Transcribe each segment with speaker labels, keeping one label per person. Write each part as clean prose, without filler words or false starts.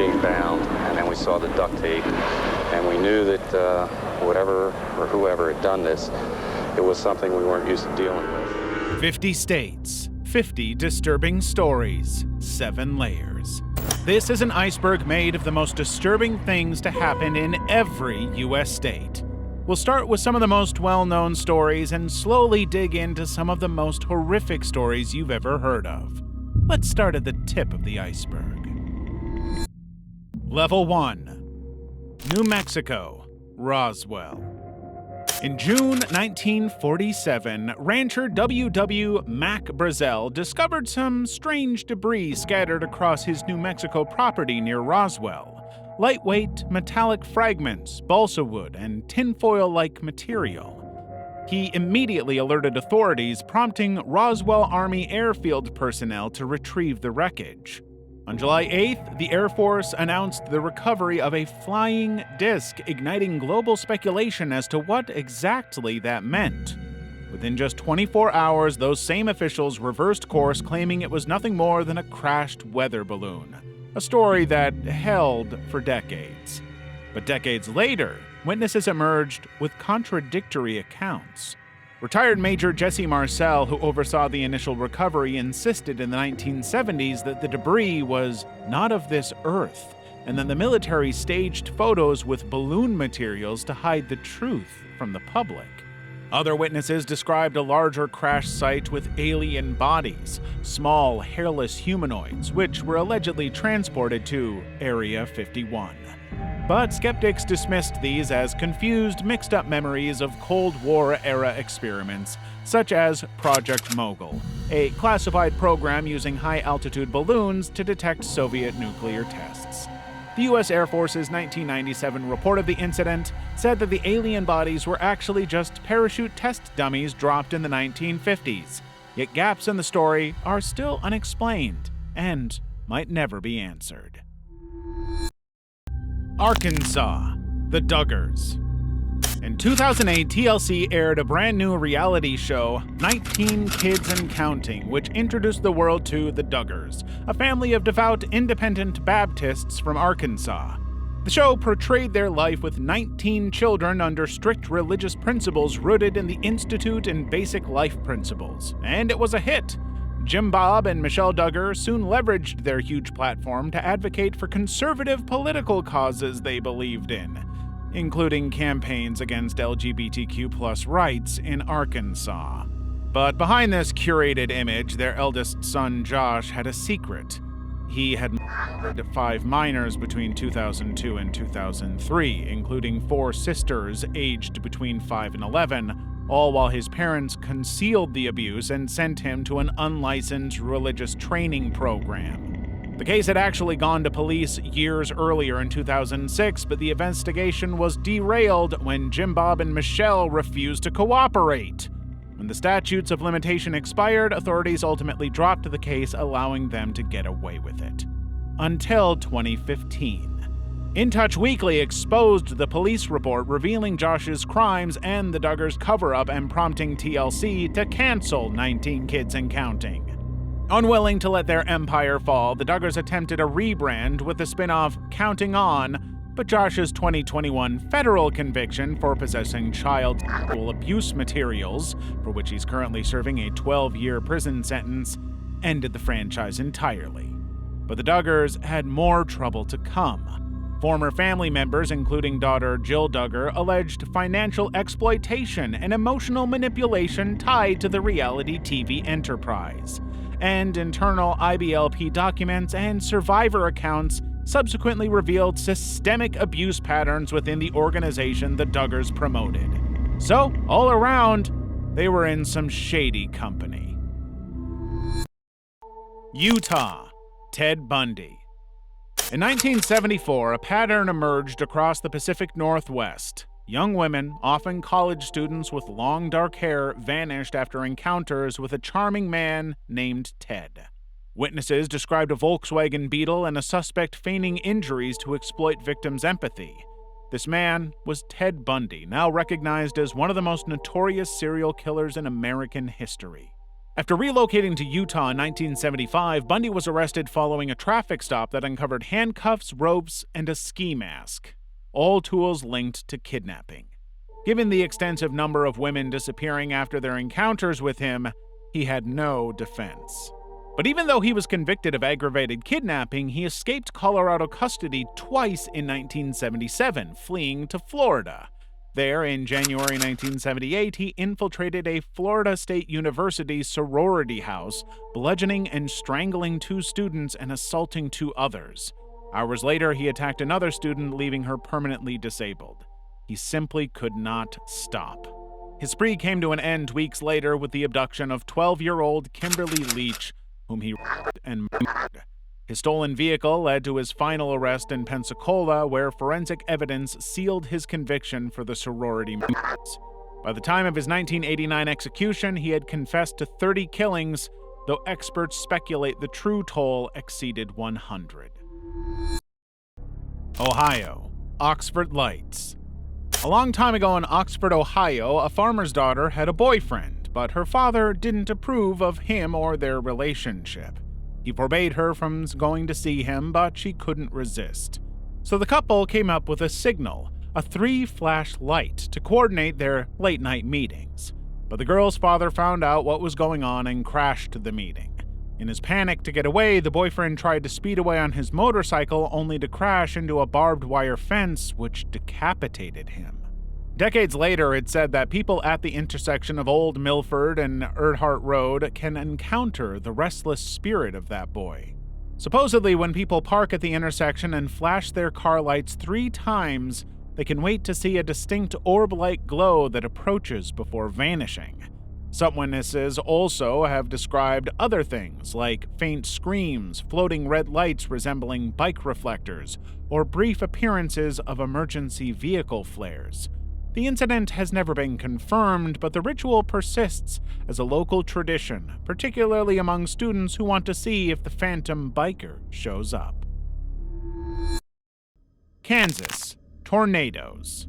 Speaker 1: being bound, and then we saw the duct tape, and we knew that whatever or whoever had done this, it was something we weren't used to dealing with.
Speaker 2: 50 states, 50 disturbing stories, 7 layers. This is an iceberg made of the most disturbing things to happen in every U.S. state. We'll start with some of the most well-known stories and slowly dig into some of the most horrific stories you've ever heard of. Let's start at the tip of the iceberg. Level 1. New Mexico, Roswell. In June 1947, rancher W.W. Mac Brazel discovered some strange debris scattered across his New Mexico property near Roswell. Lightweight, metallic fragments, balsa wood, and tinfoil-like material. He immediately alerted authorities, prompting Roswell Army Airfield personnel to retrieve the wreckage. On July 8th, the Air Force announced the recovery of a flying disc, igniting global speculation as to what exactly that meant. Within just 24 hours, those same officials reversed course, claiming it was nothing more than a crashed weather balloon. A story that held for decades. But decades later, witnesses emerged with contradictory accounts. Retired Major Jesse Marcel, who oversaw the initial recovery, insisted in the 1970s that the debris was not of this Earth, and then the military staged photos with balloon materials to hide the truth from the public. Other witnesses described a larger crash site with alien bodies, small, hairless humanoids, which were allegedly transported to Area 51. But skeptics dismissed these as confused, mixed-up memories of Cold War-era experiments, such as Project Mogul, a classified program using high-altitude balloons to detect Soviet nuclear tests. The U.S. Air Force's 1997 report of the incident said that the alien bodies were actually just parachute test dummies dropped in the 1950s, yet gaps in the story are still unexplained and might never be answered. Arkansas, the Duggars. In 2008, TLC aired a brand new reality show, 19 Kids and Counting, which introduced the world to the Duggars, a family of devout independent Baptists from Arkansas. The show portrayed their life with 19 children under strict religious principles rooted in the Institute and Basic Life Principles, and it was a hit. Jim Bob and Michelle Duggar soon leveraged their huge platform to advocate for conservative political causes they believed in, including campaigns against LGBTQ+ rights in Arkansas. But behind this curated image, their eldest son Josh had a secret. He had murdered 5 minors between 2002 and 2003, including 4 sisters aged between 5 and 11, all while his parents concealed the abuse and sent him to an unlicensed religious training program. The case had actually gone to police years earlier in 2006, but the investigation was derailed when Jim Bob and Michelle refused to cooperate. When the statutes of limitation expired, authorities ultimately dropped the case, allowing them to get away with it. Until 2015. In Touch Weekly exposed the police report revealing Josh's crimes and the Duggars' cover-up and prompting TLC to cancel 19 Kids and Counting. Unwilling to let their empire fall, the Duggars attempted a rebrand with the spin-off Counting On, but Josh's 2021 federal conviction for possessing child sexual abuse materials, for which he's currently serving a 12-year prison sentence, ended the franchise entirely. But the Duggars had more trouble to come. Former family members, including daughter Jill Duggar, alleged financial exploitation and emotional manipulation tied to the reality TV enterprise. And internal IBLP documents and survivor accounts subsequently revealed systemic abuse patterns within the organization the Duggars promoted. So, all around, they were in some shady company. Utah, Ted Bundy. In 1974, a pattern emerged across the Pacific Northwest. Young women, often college students with long dark hair, vanished after encounters with a charming man named Ted. Witnesses described a Volkswagen Beetle and a suspect feigning injuries to exploit victims' empathy. This man was Ted Bundy, now recognized as one of the most notorious serial killers in American history. After relocating to Utah in 1975, Bundy was arrested following a traffic stop that uncovered handcuffs, ropes, and a ski mask, all tools linked to kidnapping. Given the extensive number of women disappearing after their encounters with him, he had no defense. But even though he was convicted of aggravated kidnapping, he escaped Colorado custody twice in 1977, fleeing to Florida. There, in January 1978, he infiltrated a Florida State University sorority house, bludgeoning and strangling 2 students and assaulting 2 others. Hours later, he attacked another student, leaving her permanently disabled. He simply could not stop. His spree came to an end weeks later with the abduction of 12-year-old Kimberly Leach, whom he raped and murdered. His stolen vehicle led to his final arrest in Pensacola, where forensic evidence sealed his conviction for the sorority murders. By the time of his 1989 execution, he had confessed to 30 killings, though experts speculate the true toll exceeded 100. Ohio, Oxford Lights. A long time ago in Oxford, Ohio, a farmer's daughter had a boyfriend, but her father didn't approve of him or their relationship. He forbade her from going to see him, but she couldn't resist. So the couple came up with a signal, a 3-flash light, to coordinate their late-night meetings. But the girl's father found out what was going on and crashed the meeting. In his panic to get away, the boyfriend tried to speed away on his motorcycle, only to crash into a barbed wire fence, which decapitated him. Decades later, it said that people at the intersection of Old Milford and Earhart Road can encounter the restless spirit of that boy. Supposedly, when people park at the intersection and flash their car lights 3 times, they can wait to see a distinct orb-like glow that approaches before vanishing. Some witnesses also have described other things, like faint screams, floating red lights resembling bike reflectors, or brief appearances of emergency vehicle flares. The incident has never been confirmed, but the ritual persists as a local tradition, particularly among students who want to see if the phantom biker shows up. Kansas, tornadoes.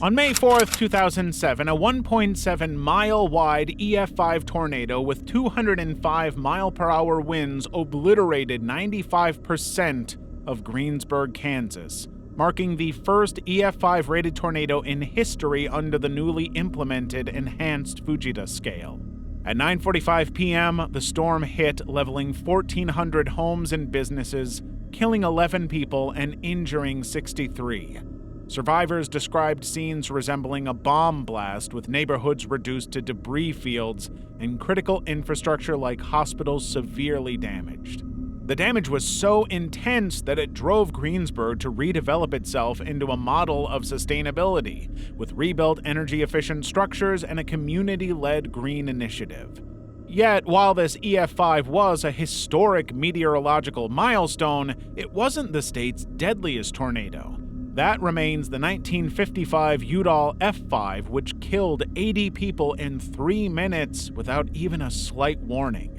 Speaker 2: On May 4, 2007, a 1.7-mile-wide EF5 tornado with 205-mile-per-hour winds obliterated 95% of Greensburg, Kansas, marking the first EF5-rated tornado in history under the newly implemented enhanced Fujita scale. At 9:45 p.m., the storm hit, leveling 1,400 homes and businesses, killing 11 people and injuring 63. Survivors described scenes resembling a bomb blast, with neighborhoods reduced to debris fields and critical infrastructure like hospitals severely damaged. The damage was so intense that it drove Greensburg to redevelop itself into a model of sustainability, with rebuilt energy-efficient structures and a community-led green initiative. Yet, while this EF5 was a historic meteorological milestone, it wasn't the state's deadliest tornado. That remains the 1955 Udall F5, which killed 80 people in 3 minutes without even a slight warning.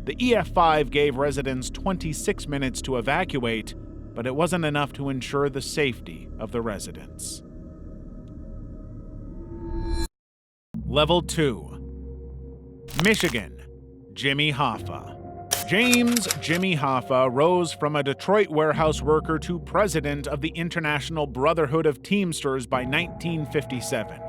Speaker 2: The EF5 gave residents 26 minutes to evacuate, but it wasn't enough to ensure the safety of the residents. Level 2. Michigan, Jimmy Hoffa. James Jimmy Hoffa rose from a Detroit warehouse worker to president of the International Brotherhood of Teamsters by 1957,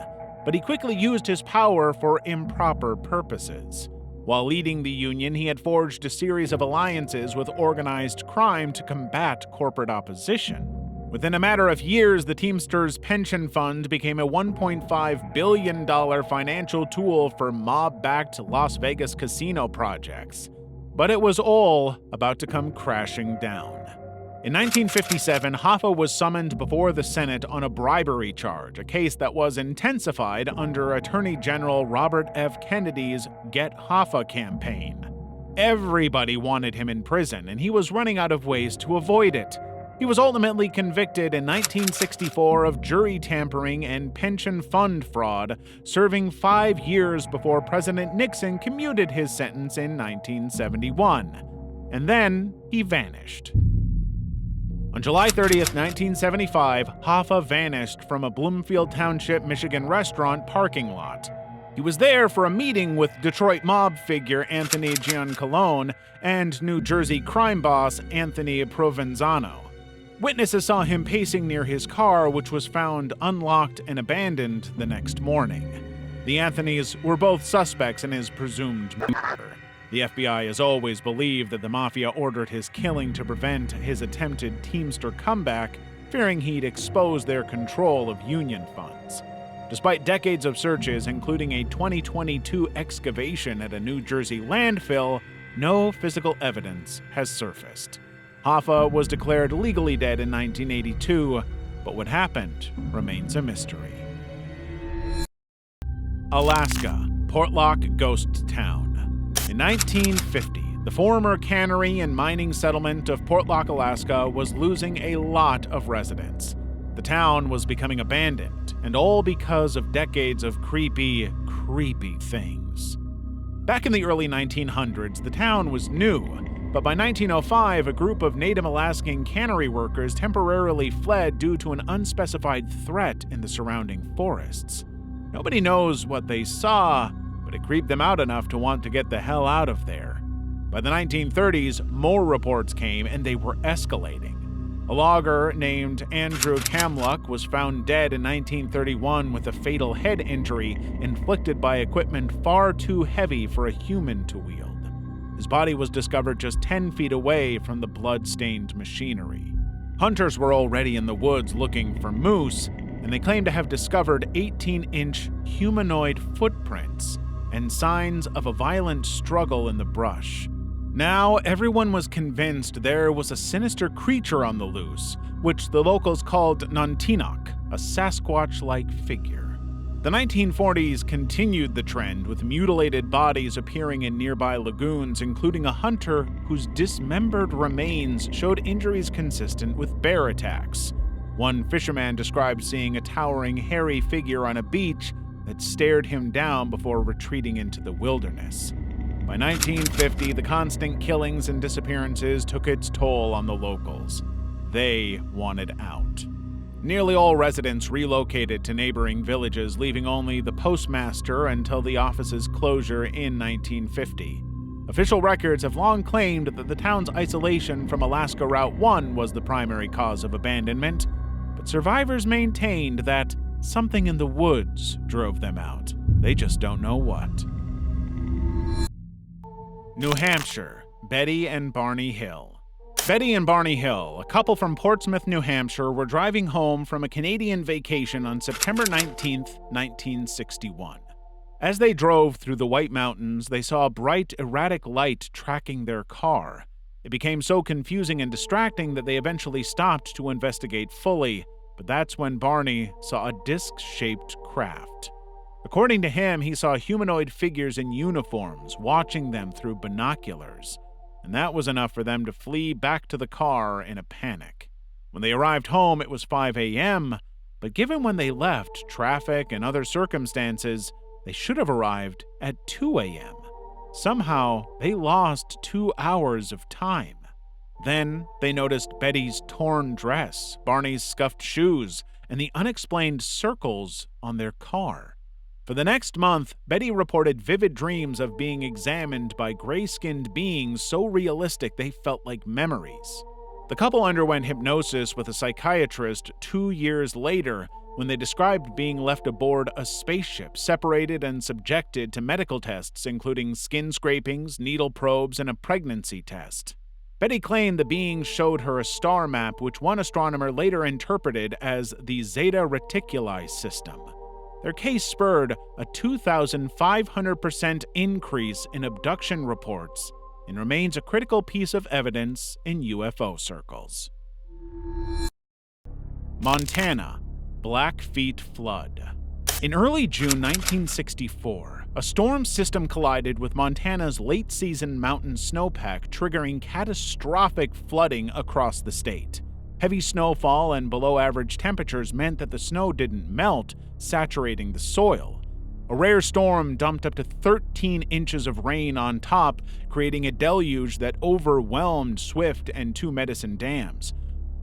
Speaker 2: but he quickly used his power for improper purposes. While leading the union, he had forged a series of alliances with organized crime to combat corporate opposition. Within a matter of years, the Teamsters Pension Fund became a $1.5 billion financial tool for mob-backed Las Vegas casino projects. But it was all about to come crashing down. In 1957, Hoffa was summoned before the Senate on a bribery charge, a case that was intensified under Attorney General Robert F. Kennedy's Get Hoffa campaign. Everybody wanted him in prison, and he was running out of ways to avoid it. He was ultimately convicted in 1964 of jury tampering and pension fund fraud, serving 5 years before President Nixon commuted his sentence in 1971. And then he vanished. On July 30th, 1975, Hoffa vanished from a Bloomfield Township, Michigan restaurant parking lot. He was there for a meeting with Detroit mob figure Anthony Giancolone and New Jersey crime boss Anthony Provenzano. Witnesses saw him pacing near his car, which was found unlocked and abandoned the next morning. The Anthonys were both suspects in his presumed murder. The FBI has always believed that the Mafia ordered his killing to prevent his attempted Teamster comeback, fearing he'd expose their control of union funds. Despite decades of searches, including a 2022 excavation at a New Jersey landfill, no physical evidence has surfaced. Hoffa was declared legally dead in 1982, but what happened remains a mystery. Alaska, Portlock Ghost Town. In 1950, the former cannery and mining settlement of Portlock, Alaska was losing a lot of residents. The town was becoming abandoned, and all because of decades of creepy things. Back in the early 1900s, the town was new, but by 1905, a group of Native Alaskan cannery workers temporarily fled due to an unspecified threat in the surrounding forests. Nobody knows what they saw, but it creeped them out enough to want to get the hell out of there. By the 1930s, more reports came, and they were escalating. A logger named Andrew Kamluck was found dead in 1931 with a fatal head injury inflicted by equipment far too heavy for a human to wield. His body was discovered just 10 feet away from the blood-stained machinery. Hunters were already in the woods looking for moose, and they claimed to have discovered 18-inch humanoid footprints and signs of a violent struggle in the brush. Now, everyone was convinced there was a sinister creature on the loose, which the locals called Nantinaq, a Sasquatch-like figure. The 1940s continued the trend, with mutilated bodies appearing in nearby lagoons, including a hunter whose dismembered remains showed injuries consistent with bear attacks. One fisherman described seeing a towering, hairy figure on a beach that stared him down before retreating into the wilderness. By 1950, the constant killings and disappearances took its toll on the locals. They wanted out. Nearly all residents relocated to neighboring villages, leaving only the postmaster until the office's closure in 1950. Official records have long claimed that the town's isolation from Alaska Route 1 was the primary cause of abandonment, but survivors maintained that something in the woods drove them out. They just don't know what. New Hampshire, Betty and Barney Hill. Betty and Barney Hill, a couple from Portsmouth, New Hampshire, were driving home from a Canadian vacation on September 19, 1961. As they drove through the White Mountains, they saw a bright, erratic light tracking their car. It became so confusing and distracting that they eventually stopped to investigate fully, but that's when Barney saw a disc-shaped craft. According to him, he saw humanoid figures in uniforms watching them through binoculars, and that was enough for them to flee back to the car in a panic. When they arrived home, it was 5 a.m., but given when they left, traffic and other circumstances, they should have arrived at 2 a.m. Somehow, they lost 2 hours of time. Then, they noticed Betty's torn dress, Barney's scuffed shoes, and the unexplained circles on their car. For the next month, Betty reported vivid dreams of being examined by gray-skinned beings so realistic they felt like memories. The couple underwent hypnosis with a psychiatrist 2 years later when they described being left aboard a spaceship, separated and subjected to medical tests including skin scrapings, needle probes, and a pregnancy test. Betty claimed the beings showed her a star map which one astronomer later interpreted as the Zeta Reticuli system. Their case spurred a 2,500% increase in abduction reports and remains a critical piece of evidence in UFO circles. Montana, Blackfeet Flood. In early June 1964, a storm system collided with Montana's late-season mountain snowpack, triggering catastrophic flooding across the state. Heavy snowfall and below-average temperatures meant that the snow didn't melt, saturating the soil. A rare storm dumped up to 13 inches of rain on top, creating a deluge that overwhelmed Swift and Two Medicine dams,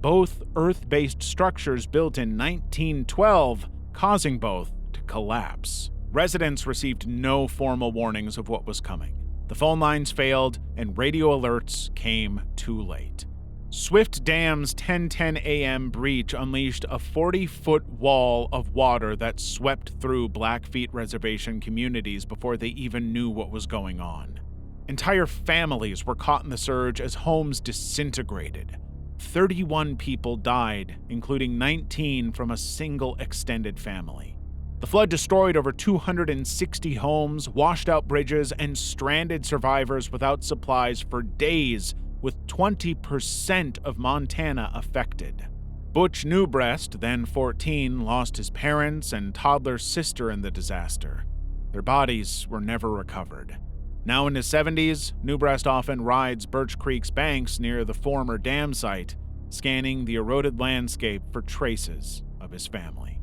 Speaker 2: both Earth-based structures built in 1912, causing both to collapse. Residents received no formal warnings of what was coming. The phone lines failed, and radio alerts came too late. Swift Dam's 10:10 a.m. breach unleashed a 40-foot wall of water that swept through Blackfeet Reservation communities before they even knew what was going on. Entire families were caught in the surge as homes disintegrated. 31 people died, including 19 from a single extended family. The flood destroyed over 260 homes, washed out bridges, and stranded survivors without supplies for days, with 20% of Montana affected. Butch Newbreast, then 14, lost his parents and toddler sister in the disaster. Their bodies were never recovered. Now in his 70s, Newbreast often rides Birch Creek's banks near the former dam site, scanning the eroded landscape for traces of his family.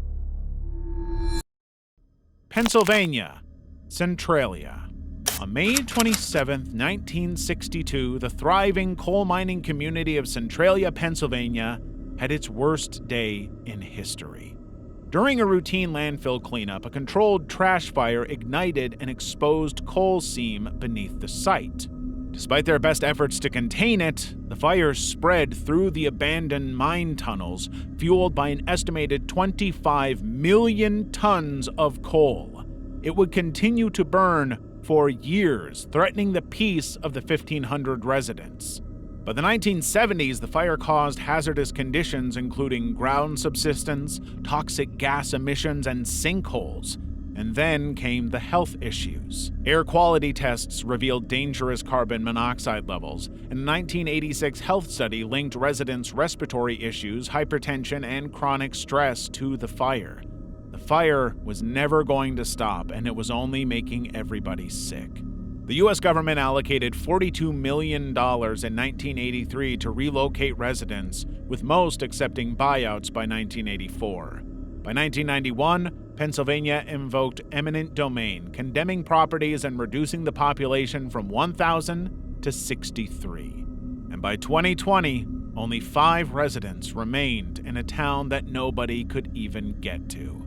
Speaker 2: Pennsylvania, Centralia. On May 27, 1962, the thriving coal mining community of Centralia, Pennsylvania, had its worst day in history. During a routine landfill cleanup, a controlled trash fire ignited an exposed coal seam beneath the site. Despite their best efforts to contain it, the fire spread through the abandoned mine tunnels, fueled by an estimated 25 million tons of coal. It would continue to burn for years, threatening the peace of the 1,500 residents. By the 1970s, the fire caused hazardous conditions including ground subsidence, toxic gas emissions, and sinkholes. And then came the health issues. Air quality tests revealed dangerous carbon monoxide levels, and a 1986 health study linked residents' respiratory issues, hypertension, and chronic stress to the fire. The fire was never going to stop, and it was only making everybody sick. The U.S. government allocated $42 million in 1983 to relocate residents, with most accepting buyouts by 1984. By 1991, Pennsylvania invoked eminent domain, condemning properties and reducing the population from 1,000 to 63. And by 2020, only 5 residents remained in a town that nobody could even get to.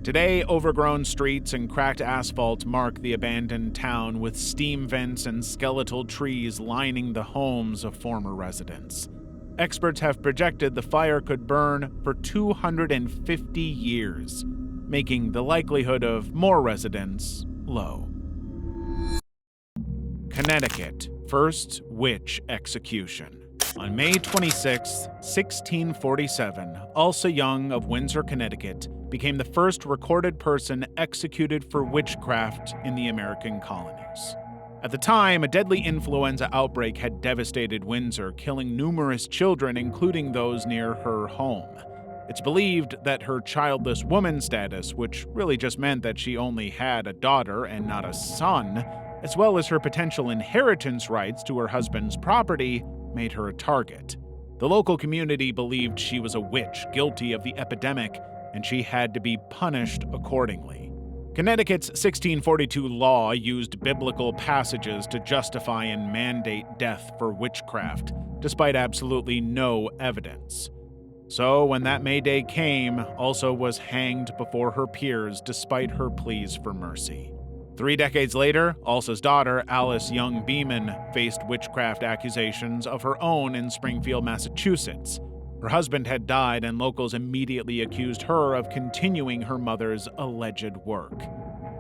Speaker 2: Today, overgrown streets and cracked asphalt mark the abandoned town, with steam vents and skeletal trees lining the homes of former residents. Experts have projected the fire could burn for 250 years, making the likelihood of more residents low. Connecticut, first witch execution. On May 26, 1647, Ulsa Young of Windsor, Connecticut, became the first recorded person executed for witchcraft in the American colonies. At the time, a deadly influenza outbreak had devastated Windsor, killing numerous children, including those near her home. It's believed that her childless woman status, which really just meant that she only had a daughter and not a son, as well as her potential inheritance rights to her husband's property, made her a target. The local community believed she was a witch guilty of the epidemic, and she had to be punished accordingly. Connecticut's 1642 law used biblical passages to justify and mandate death for witchcraft, despite absolutely no evidence. So when that May Day came, Ulsa was hanged before her peers despite her pleas for mercy. 3 decades later, Ulsa's daughter, Alice Young Beeman, faced witchcraft accusations of her own in Springfield, Massachusetts. Her husband had died, and locals immediately accused her of continuing her mother's alleged work.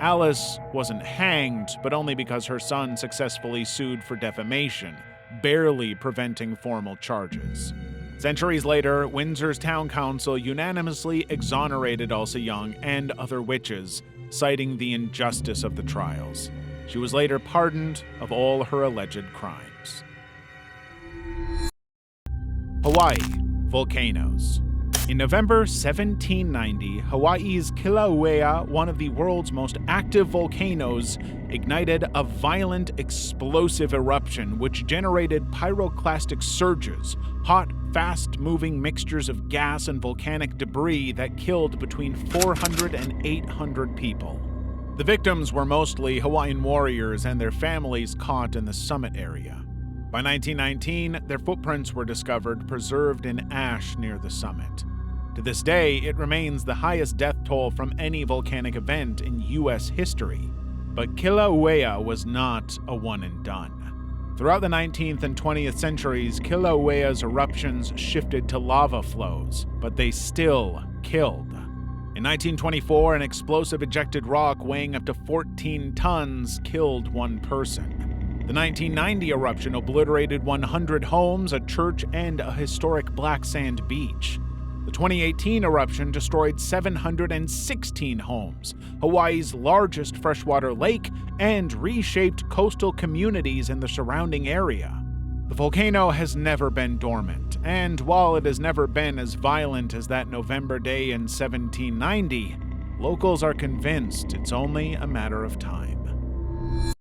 Speaker 2: Alice wasn't hanged, but only because her son successfully sued for defamation, barely preventing formal charges. Centuries later, Windsor's town council unanimously exonerated Ulsa Young and other witches, citing the injustice of the trials. She was later pardoned of all her alleged crimes. Hawaii. Volcanoes. In November 1790, Hawaii's Kilauea, one of the world's most active volcanoes, ignited a violent, explosive eruption which generated pyroclastic surges, hot, fast-moving mixtures of gas and volcanic debris that killed between 400 and 800 people. The victims were mostly Hawaiian warriors and their families caught in the summit area. By 1919, their footprints were discovered preserved in ash near the summit. To this day, it remains the highest death toll from any volcanic event in U.S. history. But Kilauea was not a one and done. Throughout the 19th and 20th centuries, Kilauea's eruptions shifted to lava flows, but they still killed. In 1924, an explosive ejected rock weighing up to 14 tons killed one person. The 1990 eruption obliterated 100 homes, a church, and a historic black sand beach. The 2018 eruption destroyed 716 homes, Hawaii's largest freshwater lake, and reshaped coastal communities in the surrounding area. The volcano has never been dormant, and while it has never been as violent as that November day in 1790, locals are convinced it's only a matter of time.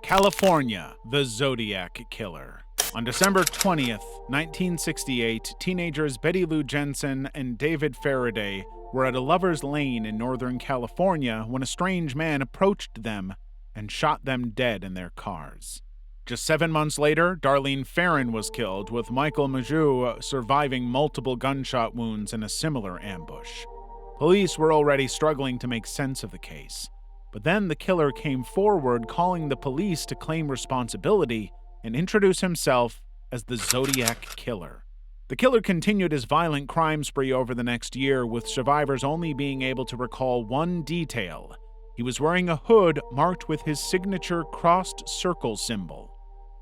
Speaker 2: California, the Zodiac Killer. On December 20th, 1968, teenagers Betty Lou Jensen and David Faraday were at a lover's lane in Northern California when a strange man approached them and shot them dead in their cars. Just 7 months later, Darlene Ferrin was killed, with Michael Majou surviving multiple gunshot wounds in a similar ambush. Police were already struggling to make sense of the case. But then the killer came forward, calling the police to claim responsibility and introduce himself as the Zodiac Killer. The killer continued his violent crime spree over the next year, with survivors only being able to recall one detail. He was wearing a hood marked with his signature crossed circle symbol.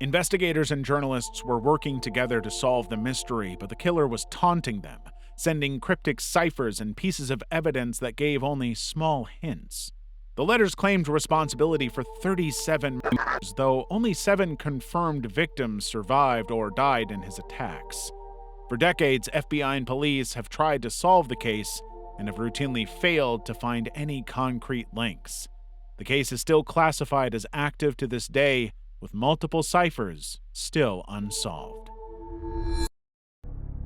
Speaker 2: Investigators and journalists were working together to solve the mystery, but the killer was taunting them, sending cryptic ciphers and pieces of evidence that gave only small hints. The letters claimed responsibility for 37 murders, though only 7 confirmed victims survived or died in his attacks. For decades, FBI and police have tried to solve the case and have routinely failed to find any concrete links. The case is still classified as active to this day, with multiple ciphers still unsolved.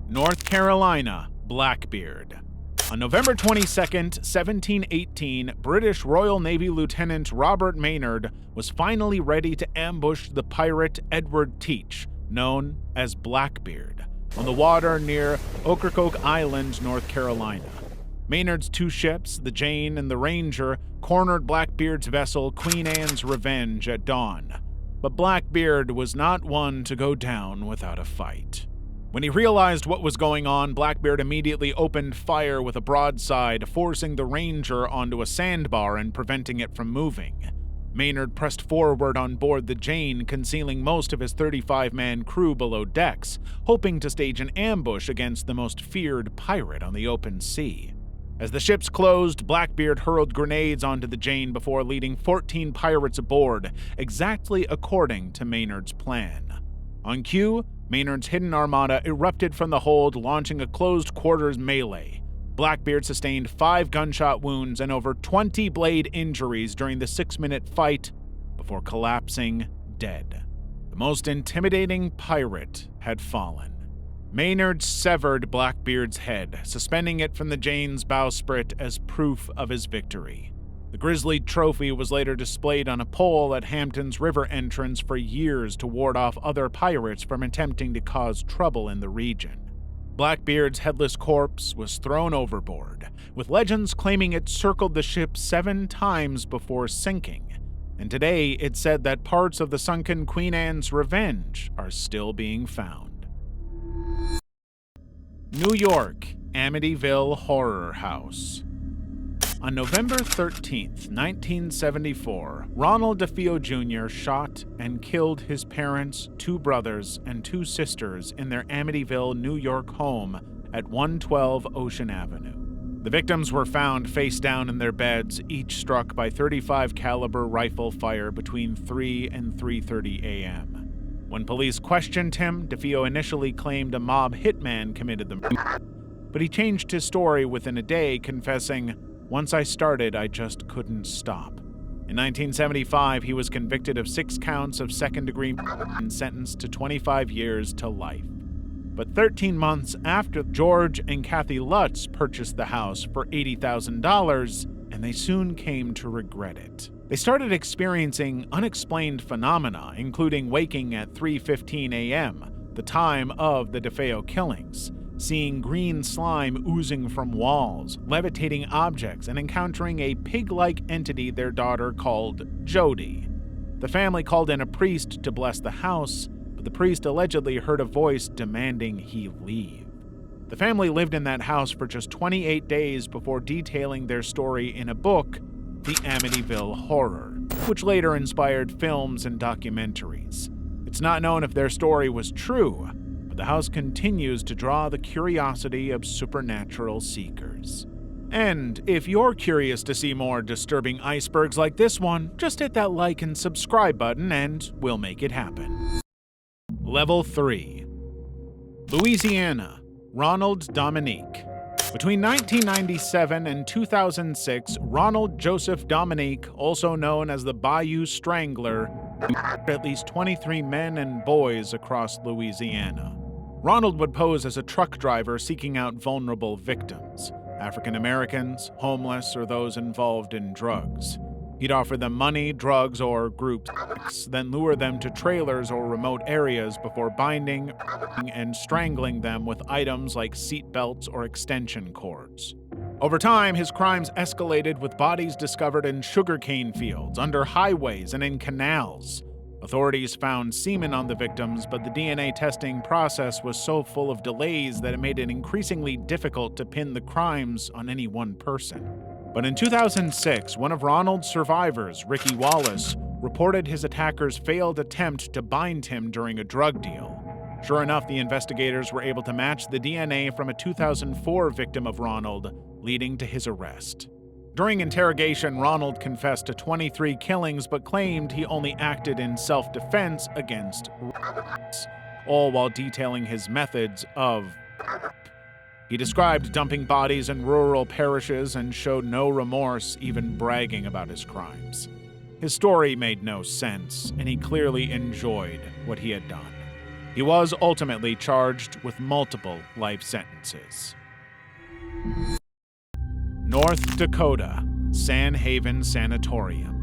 Speaker 2: North Carolina, Blackbeard. On November 22, 1718, British Royal Navy Lieutenant Robert Maynard was finally ready to ambush the pirate Edward Teach, known as Blackbeard, on the water near Ocracoke Island, North Carolina. Maynard's 2 ships, the Jane and the Ranger, cornered Blackbeard's vessel Queen Anne's Revenge at dawn. But Blackbeard was not one to go down without a fight. When he realized what was going on, Blackbeard immediately opened fire with a broadside, forcing the Ranger onto a sandbar and preventing it from moving. Maynard pressed forward on board the Jane, concealing most of his 35-man crew below decks, hoping to stage an ambush against the most feared pirate on the open sea. As the ships closed, Blackbeard hurled grenades onto the Jane before leading 14 pirates aboard, exactly according to Maynard's plan. On cue, Maynard's hidden armada erupted from the hold, launching a closed-quarters melee. Blackbeard sustained 5 gunshot wounds and over 20 blade injuries during the 6-minute fight before collapsing dead. The most intimidating pirate had fallen. Maynard severed Blackbeard's head, suspending it from the Jane's bowsprit as proof of his victory. The grisly trophy was later displayed on a pole at Hampton's river entrance for years to ward off other pirates from attempting to cause trouble in the region. Blackbeard's headless corpse was thrown overboard, with legends claiming it circled the ship 7 times before sinking, and today it's said that parts of the sunken Queen Anne's Revenge are still being found. New York, Amityville Horror House. On November 13, 1974, Ronald DeFeo Jr. shot and killed his parents, 2 brothers, and 2 sisters in their Amityville, New York home at 112 Ocean Avenue. The victims were found face down in their beds, each struck by .35 caliber rifle fire between 3 and 3:30 a.m. When police questioned him, DeFeo initially claimed a mob hitman committed the murder, but he changed his story within a day, confessing, "Once I started, I just couldn't stop." In 1975, he was convicted of 6 counts of second-degree murder and sentenced to 25 years to life. But 13 months after, George and Kathy Lutz purchased the house for $80,000, and they soon came to regret it. They started experiencing unexplained phenomena, including waking at 3:15 a.m., the time of the DeFeo killings, seeing green slime oozing from walls, levitating objects, and encountering a pig-like entity their daughter called Jody. The family called in a priest to bless the house, but the priest allegedly heard a voice demanding he leave. The family lived in that house for just 28 days before detailing their story in a book, The Amityville Horror, which later inspired films and documentaries. It's not known if their story was true, but the house continues to draw the curiosity of supernatural seekers. And if you're curious to see more disturbing icebergs like this one, just hit that like and subscribe button and we'll make it happen. Level 3. Louisiana, Ronald Dominique. Between 1997 and 2006, Ronald Joseph Dominique, also known as the Bayou Strangler, murdered at least 23 men and boys across Louisiana. Ronald would pose as a truck driver seeking out vulnerable victims, African Americans, homeless, or those involved in drugs. He'd offer them money, drugs, or group sex, then lure them to trailers or remote areas before binding and strangling them with items like seat belts or extension cords. Over time, his crimes escalated with bodies discovered in sugarcane fields, under highways, and in canals. Authorities found semen on the victims, but the DNA testing process was so full of delays that it made it increasingly difficult to pin the crimes on any one person. But in 2006, one of Ronald's survivors, Ricky Wallace, reported his attackers' failed attempt to bind him during a drug deal. Sure enough, the investigators were able to match the DNA from a 2004 victim of Ronald, leading to his arrest. During interrogation, Ronald confessed to 23 killings but claimed he only acted in self-defense against rapists, all while detailing his methods of rape. He described dumping bodies in rural parishes and showed no remorse, even bragging about his crimes. His story made no sense, and he clearly enjoyed what he had done. He was ultimately charged with multiple life sentences. North Dakota, San Haven Sanatorium.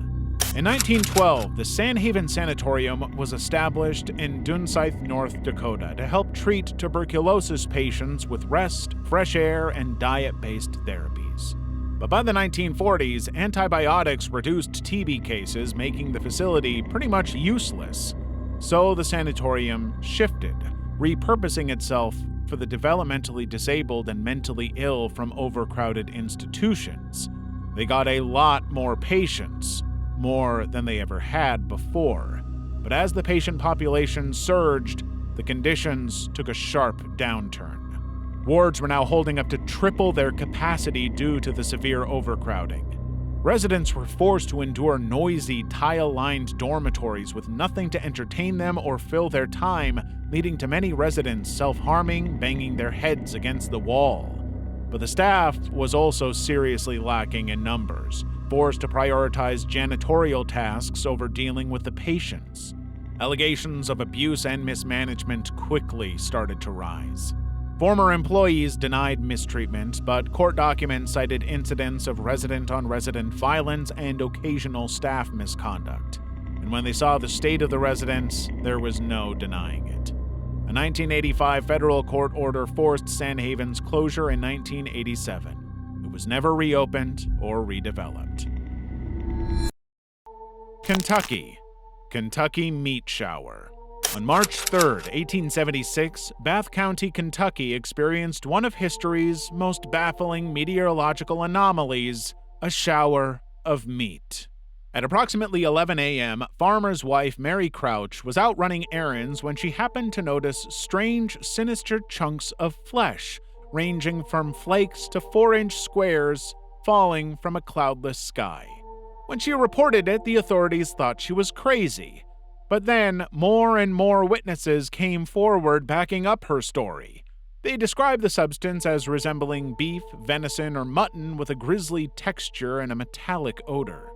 Speaker 2: In 1912, the San Haven Sanatorium was established in Dunseith, North Dakota, to help treat tuberculosis patients with rest, fresh air, and diet-based therapies. But by the 1940s, antibiotics reduced TB cases, making the facility pretty much useless. So the sanatorium shifted, repurposing itself for the developmentally disabled and mentally ill from overcrowded institutions. They got a lot more patients, more than they ever had before. But as the patient population surged, the conditions took a sharp downturn. Wards were now holding up to triple their capacity due to the severe overcrowding. Residents were forced to endure noisy, tile-lined dormitories with nothing to entertain them or fill their time, leading to many residents self-harming, banging their heads against the wall. But the staff was also seriously lacking in numbers, forced to prioritize janitorial tasks over dealing with the patients. Allegations of abuse and mismanagement quickly started to rise. Former employees denied mistreatment, but court documents cited incidents of resident-on-resident violence and occasional staff misconduct. And when they saw the state of the residents, there was no denying it. A 1985 federal court order forced San Haven's closure in 1987. It was never reopened or redeveloped. Kentucky Meat Shower. On March 3, 1876, Bath County, Kentucky experienced one of history's most baffling meteorological anomalies, a shower of meat. At approximately 11 a.m., farmer's wife Mary Crouch was out running errands when she happened to notice strange, sinister chunks of flesh, ranging from flakes to 4-inch squares, falling from a cloudless sky. When she reported it, the authorities thought she was crazy. But then, more and more witnesses came forward backing up her story. They described the substance as resembling beef, venison, or mutton with a grisly texture and a metallic odor.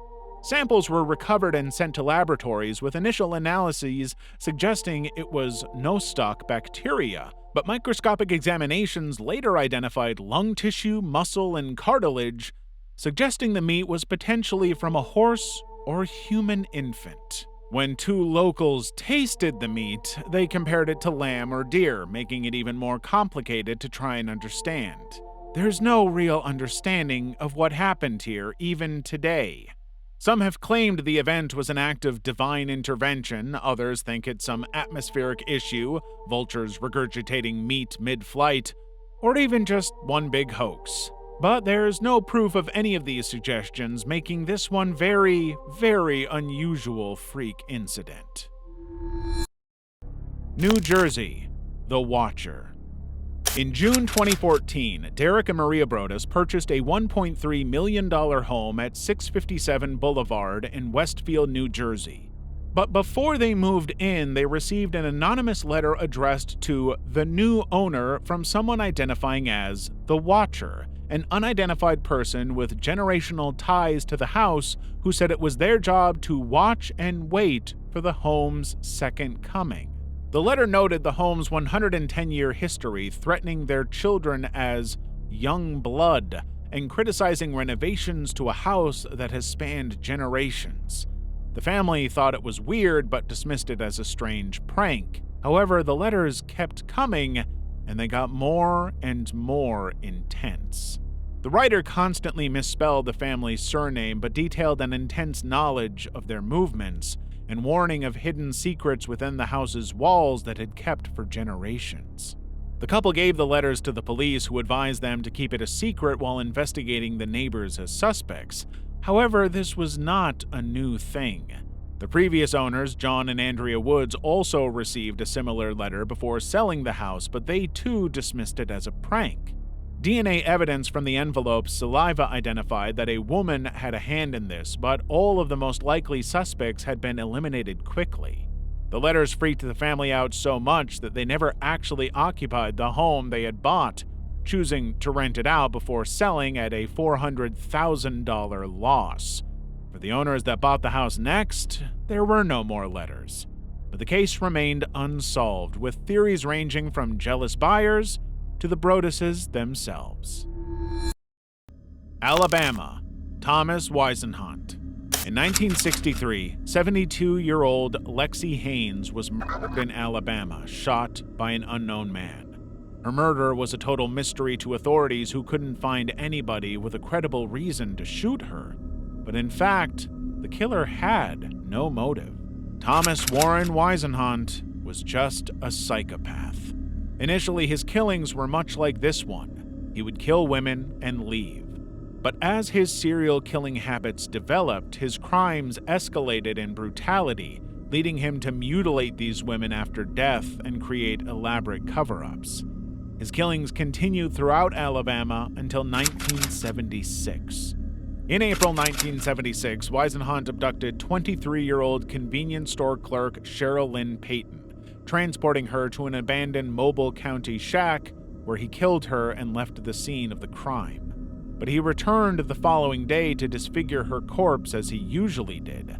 Speaker 2: Samples were recovered and sent to laboratories with initial analyses suggesting it was no-stock bacteria, but microscopic examinations later identified lung tissue, muscle, and cartilage, suggesting the meat was potentially from a horse or human infant. When two locals tasted the meat, they compared it to lamb or deer, making it even more complicated to try and understand. There's no real understanding of what happened here, even today. Some have claimed the event was an act of divine intervention, others think it's some atmospheric issue, vultures regurgitating meat mid-flight, or even just one big hoax. But there's no proof of any of these suggestions, making this one very, very unusual freak incident. New Jersey, The Watcher. In June 2014, Derek and Maria Broaddus purchased a $1.3 million home at 657 Boulevard in Westfield, New Jersey. But before they moved in, they received an anonymous letter addressed to the new owner from someone identifying as The Watcher, an unidentified person with generational ties to the house who said it was their job to watch and wait for the home's second coming. The letter noted the home's 110-year history, threatening their children as young blood and criticizing renovations to a house that has spanned generations. The family thought it was weird but dismissed it as a strange prank. However, the letters kept coming, and they got more and more intense. The writer constantly misspelled the family's surname but detailed an intense knowledge of their movements and warning of hidden secrets within the house's walls that had kept for generations. The couple gave the letters to the police, who advised them to keep it a secret while investigating the neighbors as suspects. However, this was not a new thing. The previous owners, John and Andrea Woods, also received a similar letter before selling the house, but they too dismissed it as a prank. DNA evidence from the envelope's saliva identified that a woman had a hand in this, but all of the most likely suspects had been eliminated quickly. The letters freaked the family out so much that they never actually occupied the home they had bought, choosing to rent it out before selling at a $400,000 loss. For the owners that bought the house next, there were no more letters. But the case remained unsolved, with theories ranging from jealous buyers to the Broadduses themselves. Alabama, Thomas Weisenhunt. In 1963, 72-year-old Lexi Haynes was murdered in Alabama, shot by an unknown man. Her murder was a total mystery to authorities, who couldn't find anybody with a credible reason to shoot her. But in fact, the killer had no motive. Thomas Warren Weisenhunt was just a psychopath. Initially, his killings were much like this one. He would kill women and leave. But as his serial killing habits developed, his crimes escalated in brutality, leading him to mutilate these women after death and create elaborate cover-ups. His killings continued throughout Alabama until 1976. In April 1976, Weisenhunt abducted 23-year-old convenience store clerk Cheryl Lynn Payton, transporting her to an abandoned Mobile County shack where he killed her and left the scene of the crime. But he returned the following day to disfigure her corpse as he usually did.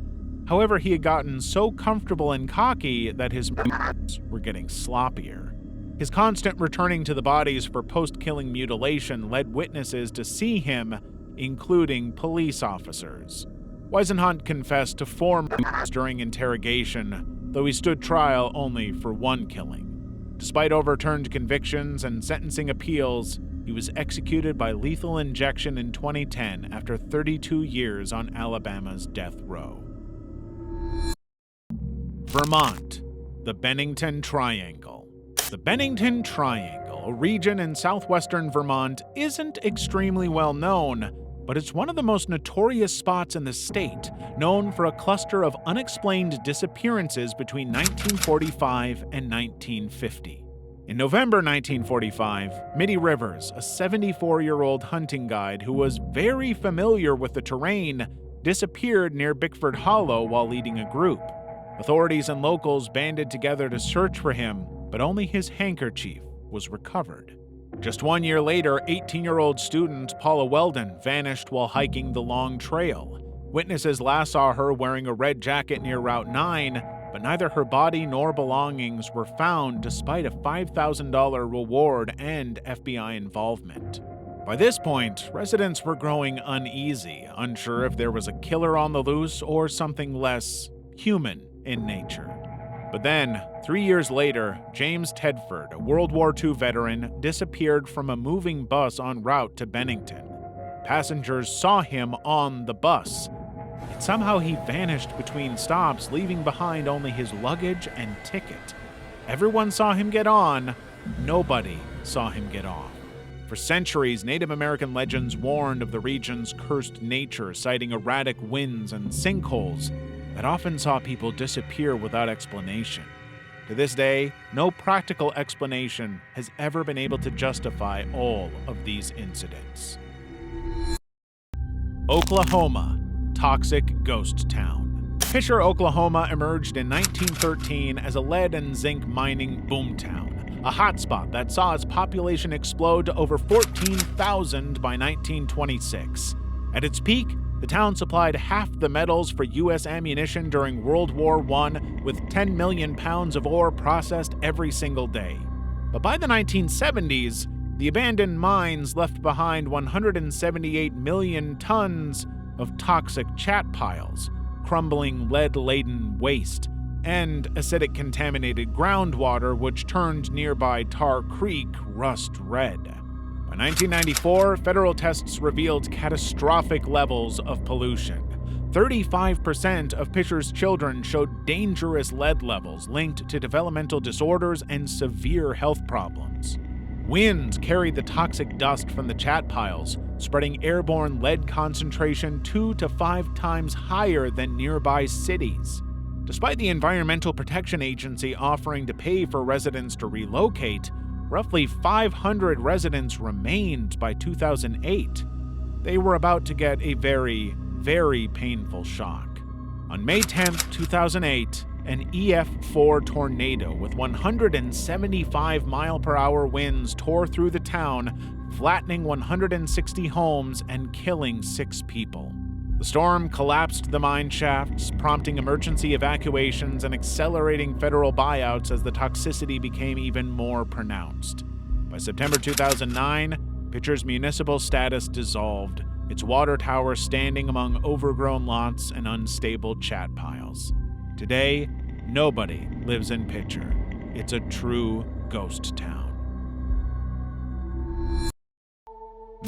Speaker 2: However, he had gotten so comfortable and cocky that his moves were getting sloppier. His constant returning to the bodies for post-killing mutilation led witnesses to see him, including police officers. Weisenhunt confessed to 4 murders during interrogation, though he stood trial only for 1 killing. Despite overturned convictions and sentencing appeals, he was executed by lethal injection in 2010 after 32 years on Alabama's death row. Vermont, the Bennington Triangle. The Bennington Triangle, a region in southwestern Vermont, isn't extremely well known, but it's one of the most notorious spots in the state, known for a cluster of unexplained disappearances between 1945 and 1950. In November 1945, Mitty Rivers, a 74-year-old hunting guide who was very familiar with the terrain, disappeared near Bickford Hollow while leading a group. Authorities and locals banded together to search for him, but only his handkerchief was recovered. Just 1 year later, 18-year-old student Paula Weldon vanished while hiking the Long Trail. Witnesses last saw her wearing a red jacket near Route 9, but neither her body nor belongings were found despite a $5,000 reward and FBI involvement. By this point, residents were growing uneasy, unsure if there was a killer on the loose or something less human in nature. But then, 3 years later, James Tedford, a World War II veteran, disappeared from a moving bus en route to Bennington. Passengers saw him on the bus. Yet somehow he vanished between stops, leaving behind only his luggage and ticket. Everyone saw him get on. Nobody saw him get off. For centuries, Native American legends warned of the region's cursed nature, citing erratic winds and sinkholes that often saw people disappear without explanation. To this day, no practical explanation has ever been able to justify all of these incidents. Oklahoma, toxic ghost town. Fisher, Oklahoma emerged in 1913 as a lead and zinc mining boomtown, a hotspot that saw its population explode to over 14,000 by 1926. At its peak, the town supplied half the metals for U.S. ammunition during World War I, with 10 million pounds of ore processed every single day. But by the 1970s, the abandoned mines left behind 178 million tons of toxic chat piles, crumbling lead-laden waste, and acidic contaminated groundwater which turned nearby Tar Creek rust red. By 1994, federal tests revealed catastrophic levels of pollution. 35% of Fisher's children showed dangerous lead levels linked to developmental disorders and severe health problems. Winds carried the toxic dust from the chat piles, spreading airborne lead concentration 2 to 5 times higher than nearby cities. Despite the Environmental Protection Agency offering to pay for residents to relocate, roughly 500 residents remained by 2008. They were about to get a very, very painful shock. On May 10, 2008, an EF4 tornado with 175 mile-per-hour winds tore through the town, flattening 160 homes and killing 6 people. The storm collapsed the mine shafts, prompting emergency evacuations and accelerating federal buyouts as the toxicity became even more pronounced. By September 2009, Fisher's municipal status dissolved, its water tower standing among overgrown lots and unstable chat piles. Today, nobody lives in Fisher. It's a true ghost town.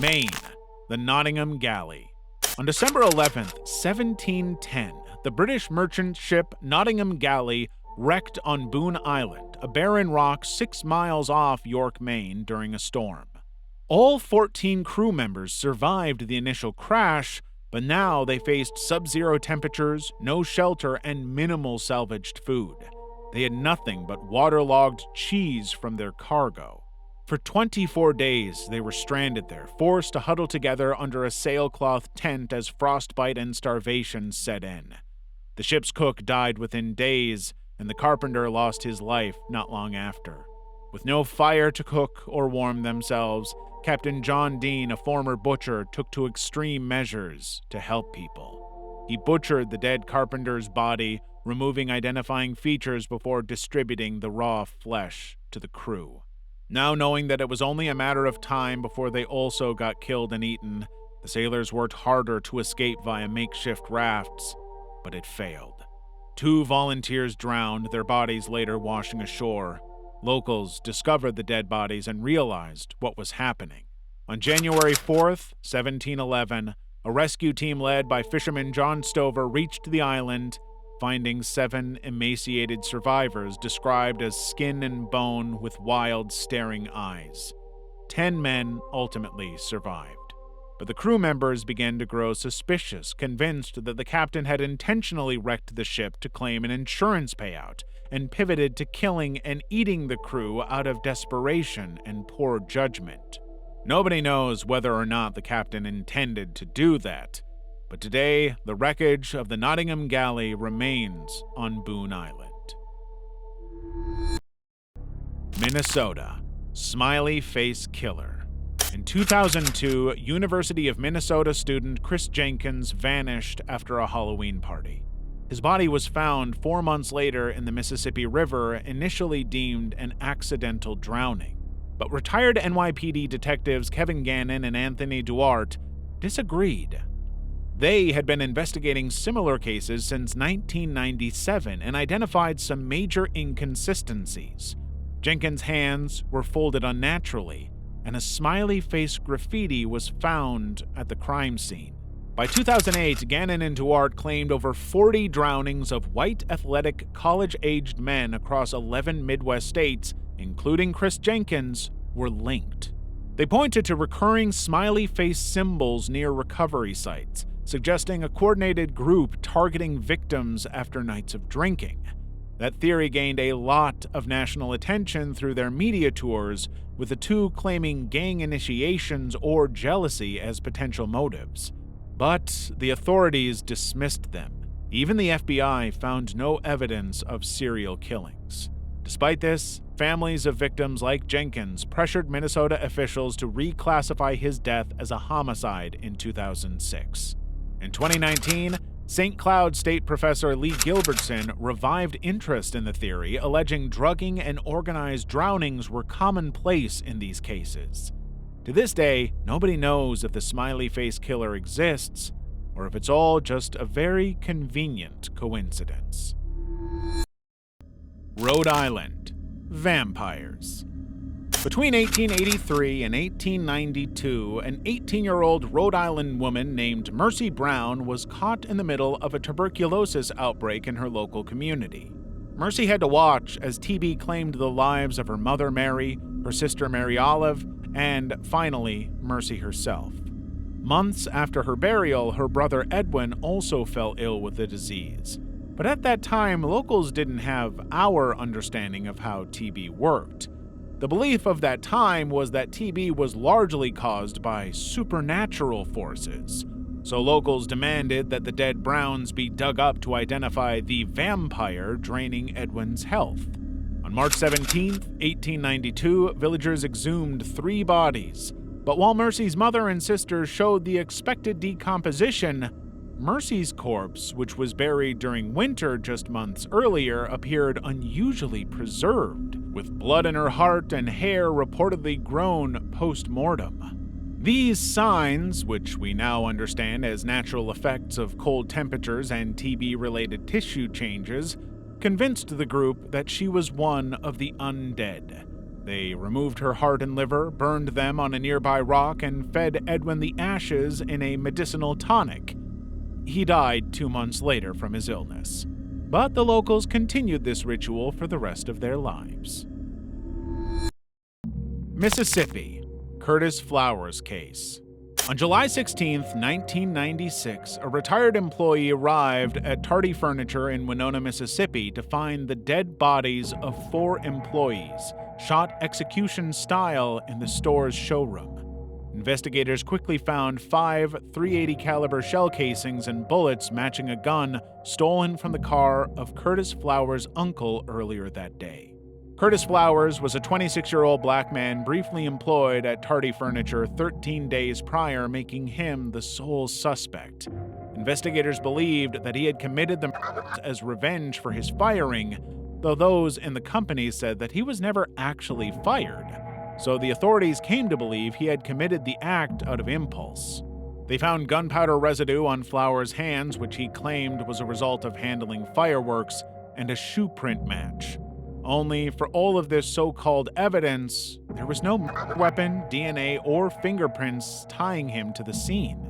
Speaker 2: Maine, the Nottingham Galley. On December 11, 1710, the British merchant ship Nottingham Galley wrecked on Boone Island, a barren rock 6 miles off York, Maine, during a storm. All 14 crew members survived the initial crash, but now they faced sub-zero temperatures, no shelter, and minimal salvaged food. They had nothing but waterlogged cheese from their cargo. For 24 days, they were stranded there, forced to huddle together under a sailcloth tent as frostbite and starvation set in. The ship's cook died within days, and the carpenter lost his life not long after. With no fire to cook or warm themselves, Captain John Dean, a former butcher, took to extreme measures to help people. He butchered the dead carpenter's body, removing identifying features before distributing the raw flesh to the crew. Now knowing that it was only a matter of time before they also got killed and eaten, the sailors worked harder to escape via makeshift rafts, but it failed. 2 volunteers drowned, their bodies later washing ashore. Locals discovered the dead bodies and realized what was happening. On January 4th, 1711, a rescue team led by fisherman John Stover reached the island, finding 7 emaciated survivors described as skin and bone with wild, staring eyes. 10 men ultimately survived. But the crew members began to grow suspicious, convinced that the captain had intentionally wrecked the ship to claim an insurance payout, and pivoted to killing and eating the crew out of desperation and poor judgment. Nobody knows whether or not the captain intended to do that, but today the wreckage of the Nottingham Galley remains on Boone Island. Minnesota, smiley face killer. In 2002, University of Minnesota student Chris Jenkins vanished after a Halloween party. His body was found 4 months later in the Mississippi River, initially deemed an accidental drowning. But retired NYPD detectives Kevin Gannon and Anthony Duarte disagreed. They had been investigating similar cases since 1997 and identified some major inconsistencies. Jenkins' hands were folded unnaturally, and a smiley face graffiti was found at the crime scene. By 2008, Gannon and Duarte claimed over 40 drownings of white, athletic, college-aged men across 11 Midwest states, including Chris Jenkins, were linked. They pointed to recurring smiley face symbols near recovery sites, suggesting a coordinated group targeting victims after nights of drinking. That theory gained a lot of national attention through their media tours, with the two claiming gang initiations or jealousy as potential motives. But the authorities dismissed them. Even the FBI found no evidence of serial killings. Despite this, families of victims like Jenkins pressured Minnesota officials to reclassify his death as a homicide in 2006. In 2019, St. Cloud State professor Lee Gilbertson revived interest in the theory, alleging drugging and organized drownings were commonplace in these cases. To this day, nobody knows if the smiley face killer exists or if it's all just a very convenient coincidence. Rhode Island. Vampires. Between 1883 and 1892, an 18-year-old Rhode Island woman named Mercy Brown was caught in the middle of a tuberculosis outbreak in her local community. Mercy had to watch as TB claimed the lives of her mother Mary, her sister Mary Olive, and finally, Mercy herself. Months after her burial, her brother Edwin also fell ill with the disease. But at that time, locals didn't have our understanding of how TB worked. The belief of that time was that TB was largely caused by supernatural forces, so locals demanded that the dead Browns be dug up to identify the vampire draining Edwin's health. On March 17, 1892, villagers exhumed 3 bodies, but while Mercy's mother and sister showed the expected decomposition, Mercy's corpse, which was buried during winter just months earlier, appeared unusually preserved, with blood in her heart and hair reportedly grown post-mortem. These signs, which we now understand as natural effects of cold temperatures and TB-related tissue changes, convinced the group that she was one of the undead. They removed her heart and liver, burned them on a nearby rock, and fed Edwin the ashes in a medicinal tonic. He died 2 months later from his illness. But the locals continued this ritual for the rest of their lives. Mississippi. Curtis Flowers case. On July 16, 1996, a retired employee arrived at Tardy Furniture in Winona, Mississippi to find the dead bodies of 4 employees, shot execution style in the store's showroom. Investigators quickly found 5 .380 caliber shell casings and bullets matching a gun stolen from the car of Curtis Flowers' uncle earlier that day. Curtis Flowers was a 26-year-old black man briefly employed at Tardy Furniture 13 days prior, making him the sole suspect. Investigators believed that he had committed the murders as revenge for his firing, though those in the company said that he was never actually fired. So the authorities came to believe he had committed the act out of impulse. They found gunpowder residue on Flowers' hands, which he claimed was a result of handling fireworks, and a shoe print match. Only for all of this so-called evidence, there was no weapon, DNA, or fingerprints tying him to the scene.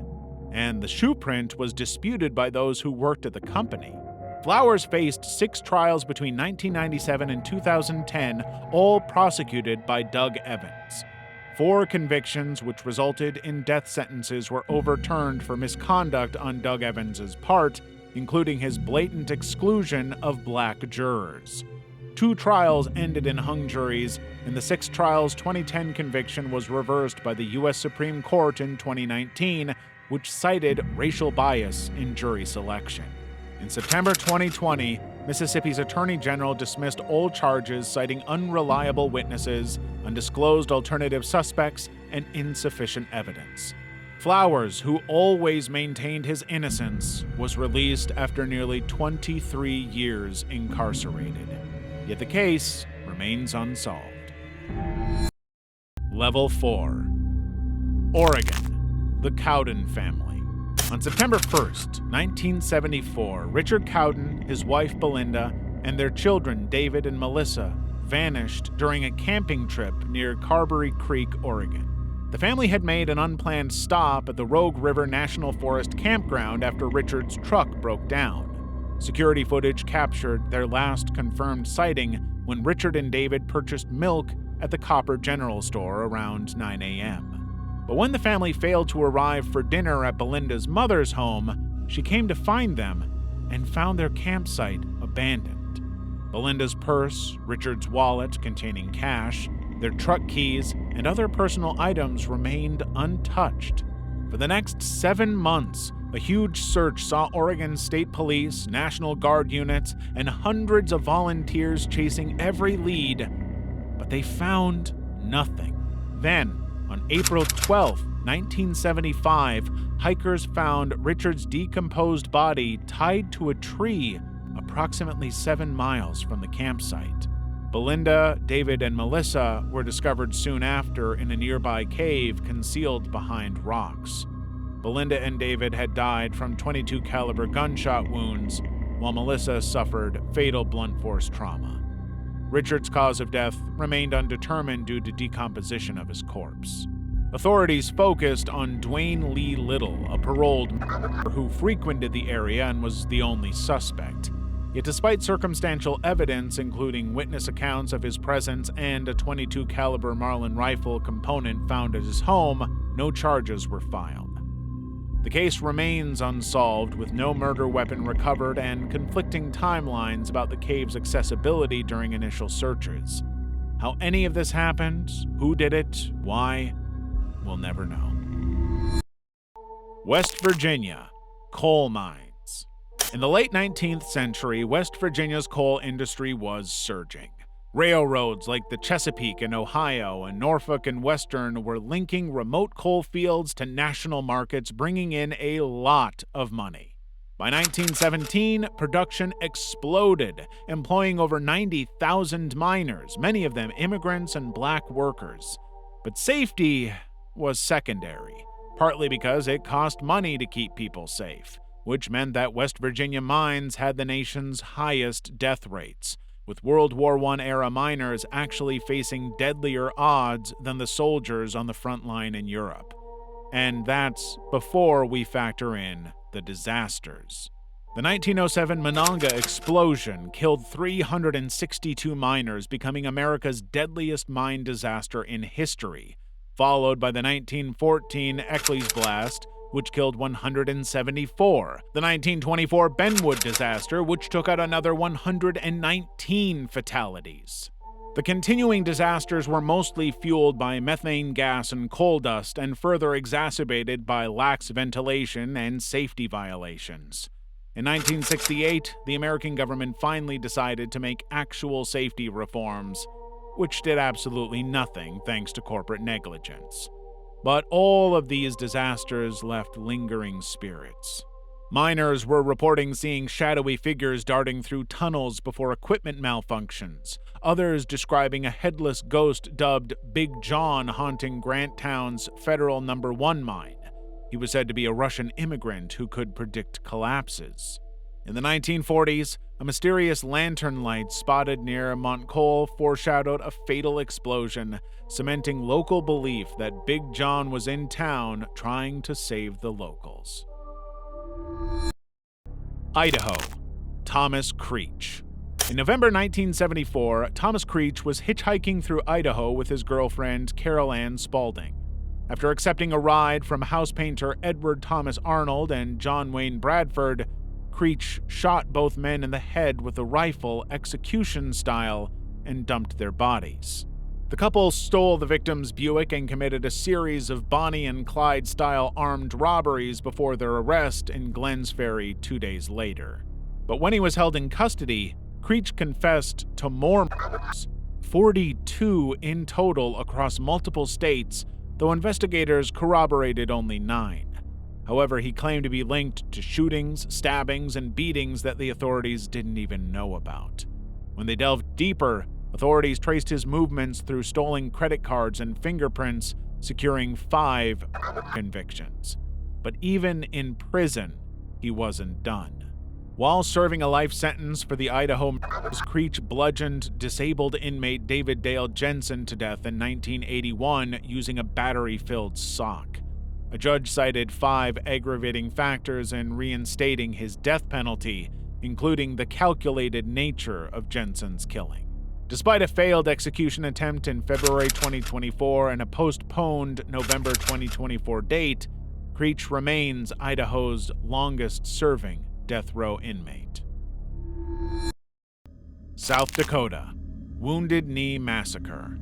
Speaker 2: And the shoe print was disputed by those who worked at the company. Flowers faced 6 trials between 1997 and 2010, all prosecuted by Doug Evans. 4 convictions, which resulted in death sentences, were overturned for misconduct on Doug Evans' part, including his blatant exclusion of black jurors. 2 trials ended in hung juries, and the 6 trials' 2010 conviction was reversed by the U.S. Supreme Court in 2019, which cited racial bias in jury selection. In September 2020, Mississippi's Attorney General dismissed all charges, citing unreliable witnesses, undisclosed alternative suspects, and insufficient evidence. Flowers, who always maintained his innocence, was released after nearly 23 years incarcerated. Yet the case remains unsolved. Level 4. Oregon. The Cowden family. On September 1st, 1974, Richard Cowden, his wife Belinda, and their children David and Melissa vanished during a camping trip near Carberry Creek, Oregon. The family had made an unplanned stop at the Rogue River National Forest campground after Richard's truck broke down. Security footage captured their last confirmed sighting when Richard and David purchased milk at the Copper General Store around 9 a.m. But when the family failed to arrive for dinner at Belinda's mother's home, she came to find them and found their campsite abandoned. Belinda's purse, Richard's wallet containing cash, their truck keys, and other personal items remained untouched. For the next 7 months, a huge search saw Oregon State Police, National Guard units, and hundreds of volunteers chasing every lead, but they found nothing. Then, on April 12, 1975, hikers found Richard's decomposed body tied to a tree approximately 7 miles from the campsite. Belinda, David, and Melissa were discovered soon after in a nearby cave concealed behind rocks. Belinda and David had died from .22 caliber gunshot wounds, while Melissa suffered fatal blunt force trauma. Richard's cause of death remained undetermined due to decomposition of his corpse. Authorities focused on Dwayne Lee Little, a paroled murderer who frequented the area and was the only suspect. Yet despite circumstantial evidence, including witness accounts of his presence and a .22 caliber Marlin rifle component found at his home, no charges were filed. The case remains unsolved, with no murder weapon recovered and conflicting timelines about the cave's accessibility during initial searches. How any of this happened, who did it, why, we'll never know. West Virginia, coal mines. In the late 19th century, West Virginia's coal industry was surging. Railroads like the Chesapeake in Ohio and Norfolk and Western were linking remote coal fields to national markets, bringing in a lot of money. By 1917, production exploded, employing over 90,000 miners, many of them immigrants and black workers. But safety was secondary, partly because it cost money to keep people safe, which meant that West Virginia mines had the nation's highest death rates, with World War I-era miners actually facing deadlier odds than the soldiers on the front line in Europe. And that's before we factor in the disasters. The 1907 Monongah explosion killed 362 miners, becoming America's deadliest mine disaster in history, followed by the 1914 Eccles blast, which killed 174, the 1924 Benwood disaster, which took out another 119 fatalities. The continuing disasters were mostly fueled by methane gas and coal dust, and further exacerbated by lax ventilation and safety violations. In 1968, the American government finally decided to make actual safety reforms, which did absolutely nothing thanks to corporate negligence. But all of these disasters left lingering spirits. Miners were reporting seeing shadowy figures darting through tunnels before equipment malfunctions, others describing a headless ghost dubbed Big John haunting Grant Town's Federal No. 1 mine. He was said to be a Russian immigrant who could predict collapses. In the 1940s, a mysterious lantern light spotted near Montcole foreshadowed a fatal explosion, cementing local belief that Big John was in town trying to save the locals. Idaho, Thomas Creech. In November 1974, Thomas Creech was hitchhiking through Idaho with his girlfriend, Carol Ann Spaulding. After accepting a ride from house painter Edward Thomas Arnold and John Wayne Bradford, Creech shot both men in the head with a rifle, execution style, and dumped their bodies. The couple stole the victim's Buick and committed a series of Bonnie and Clyde-style armed robberies before their arrest in Glens Ferry 2 days later. But when he was held in custody, Creech confessed to more murders, 42 in total across multiple states, though investigators corroborated only 9. However, he claimed to be linked to shootings, stabbings, and beatings that the authorities didn't even know about. When they delved deeper, authorities traced his movements through stolen credit cards and fingerprints, securing 5 convictions. But even in prison, he wasn't done. While serving a life sentence for the Idaho murders, Creech bludgeoned disabled inmate David Dale Jensen to death in 1981 using a battery-filled sock. A judge cited 5 aggravating factors in reinstating his death penalty, including the calculated nature of Jensen's killing. Despite a failed execution attempt in February 2024 and a postponed November 2024 date, Creech remains Idaho's longest-serving death row inmate. South Dakota, Wounded Knee Massacre.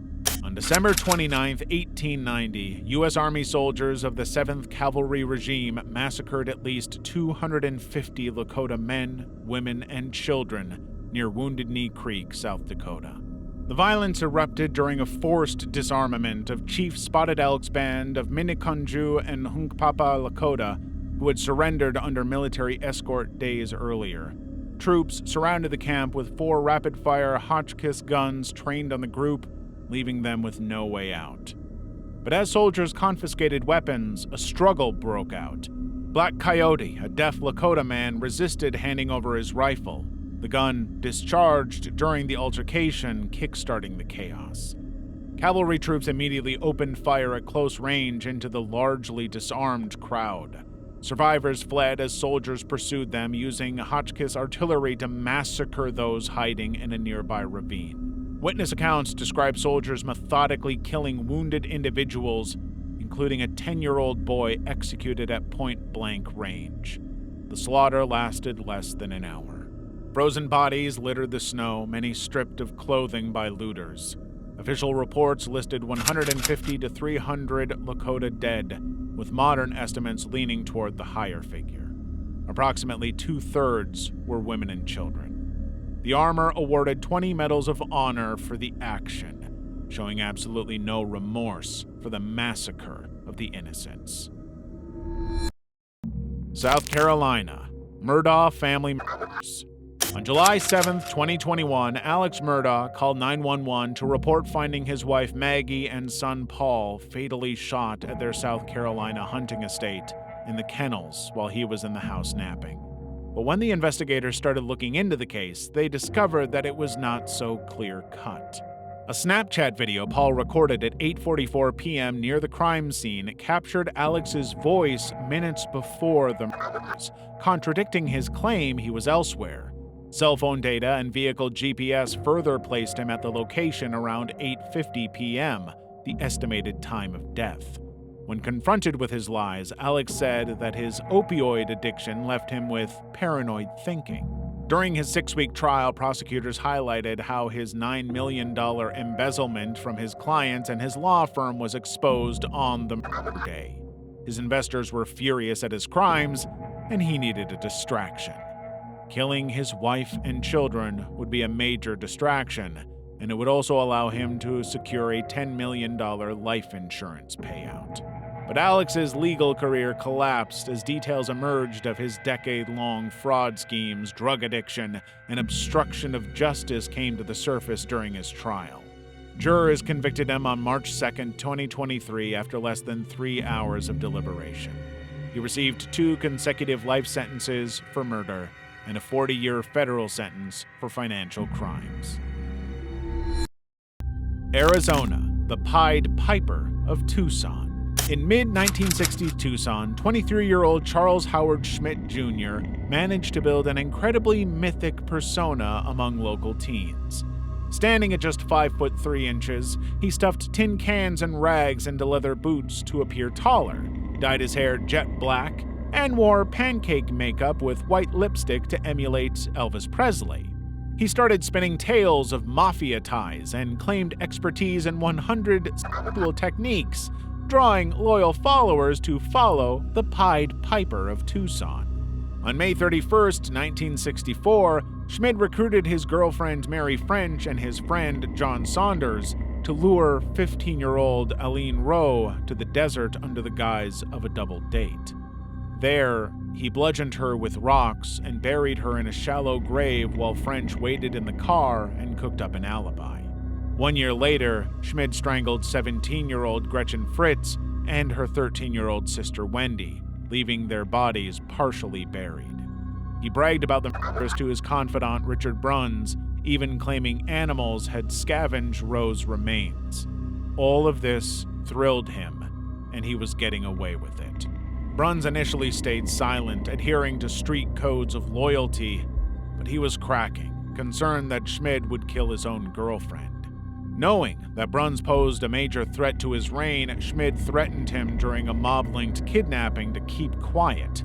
Speaker 2: On December 29, 1890, U.S. Army soldiers of the 7th Cavalry Regime massacred at least 250 Lakota men, women, and children near Wounded Knee Creek, South Dakota. The violence erupted during a forced disarmament of Chief Spotted Elk's band of Miniconjou and Hunkpapa Lakota, who had surrendered under military escort days earlier. Troops surrounded the camp with 4 rapid-fire Hotchkiss guns trained on the group, leaving them with no way out. But as soldiers confiscated weapons, a struggle broke out. Black Coyote, a deaf Lakota man, resisted handing over his rifle. The gun discharged during the altercation, kickstarting the chaos. Cavalry troops immediately opened fire at close range into the largely disarmed crowd. Survivors fled as soldiers pursued them, using Hotchkiss artillery to massacre those hiding in a nearby ravine. Witness accounts describe soldiers methodically killing wounded individuals, including a 10-year-old boy executed at point-blank range. The slaughter lasted less than an hour. Frozen bodies littered the snow, many stripped of clothing by looters. Official reports listed 150 to 300 Lakota dead, with modern estimates leaning toward the higher figure. Approximately 2/3 were women and children. The armor awarded 20 medals of honor for the action, showing absolutely no remorse for the massacre of the innocents. South Carolina, Murdaugh family murders. On July 7, 2021, Alex Murdaugh called 911 to report finding his wife Maggie and son Paul fatally shot at their South Carolina hunting estate in the kennels while he was in the house napping. But when the investigators started looking into the case, they discovered that it was not so clear-cut. A Snapchat video Paul recorded at 8:44 p.m. near the crime scene captured Alex's voice minutes before the murders, contradicting his claim he was elsewhere. Cell phone data and vehicle GPS further placed him at the location around 8:50 p.m., the estimated time of death. When confronted with his lies, Alex said that his opioid addiction left him with paranoid thinking. During his 6-week trial, prosecutors highlighted how his $9 million embezzlement from his clients and his law firm was exposed on the murder day. His investors were furious at his crimes, and he needed a distraction. Killing his wife and children would be a major distraction, and it would also allow him to secure a $10 million life insurance payout. But Alex's legal career collapsed as details emerged of his decade-long fraud schemes, drug addiction, and obstruction of justice came to the surface during his trial. Jurors convicted him on March 2, 2023, after less than 3 hours of deliberation. He received 2 consecutive life sentences for murder and a 40-year federal sentence for financial crimes. Arizona, the Pied Piper of Tucson. In mid-1960s Tucson, 23-year-old Charles Howard Schmidt Jr. managed to build an incredibly mythic persona among local teens. Standing at just 5'3", he stuffed tin cans and rags into leather boots to appear taller, dyed his hair jet black, and wore pancake makeup with white lipstick to emulate Elvis Presley. He started spinning tales of mafia ties and claimed expertise in 100 sexual techniques, drawing loyal followers to follow the Pied Piper of Tucson. On May 31, 1964, Schmidt recruited his girlfriend Mary French and his friend John Saunders to lure 15-year-old Aline Rowe to the desert under the guise of a double date. There, he bludgeoned her with rocks and buried her in a shallow grave while French waited in the car and cooked up an alibi. 1 year later, Schmidt strangled 17-year-old Gretchen Fritz and her 13-year-old sister Wendy, leaving their bodies partially buried. He bragged about the murders to his confidant Richard Bruns, even claiming animals had scavenged Rowe's remains. All of this thrilled him, and he was getting away with it. Bruns initially stayed silent, adhering to street codes of loyalty, but he was cracking, concerned that Schmid would kill his own girlfriend. Knowing that Bruns posed a major threat to his reign, Schmid threatened him during a mob-linked kidnapping to keep quiet.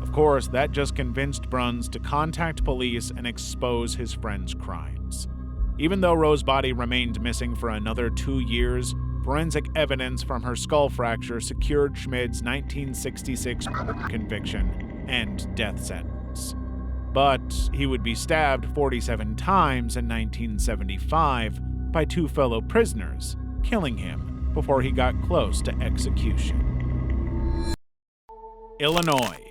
Speaker 2: Of course, that just convinced Bruns to contact police and expose his friend's crimes. Even though Rowe's body remained missing for another 2 years, forensic evidence from her skull fracture secured Schmid's 1966 conviction and death sentence. But he would be stabbed 47 times in 1975 by 2 fellow prisoners, killing him before he got close to execution. Illinois.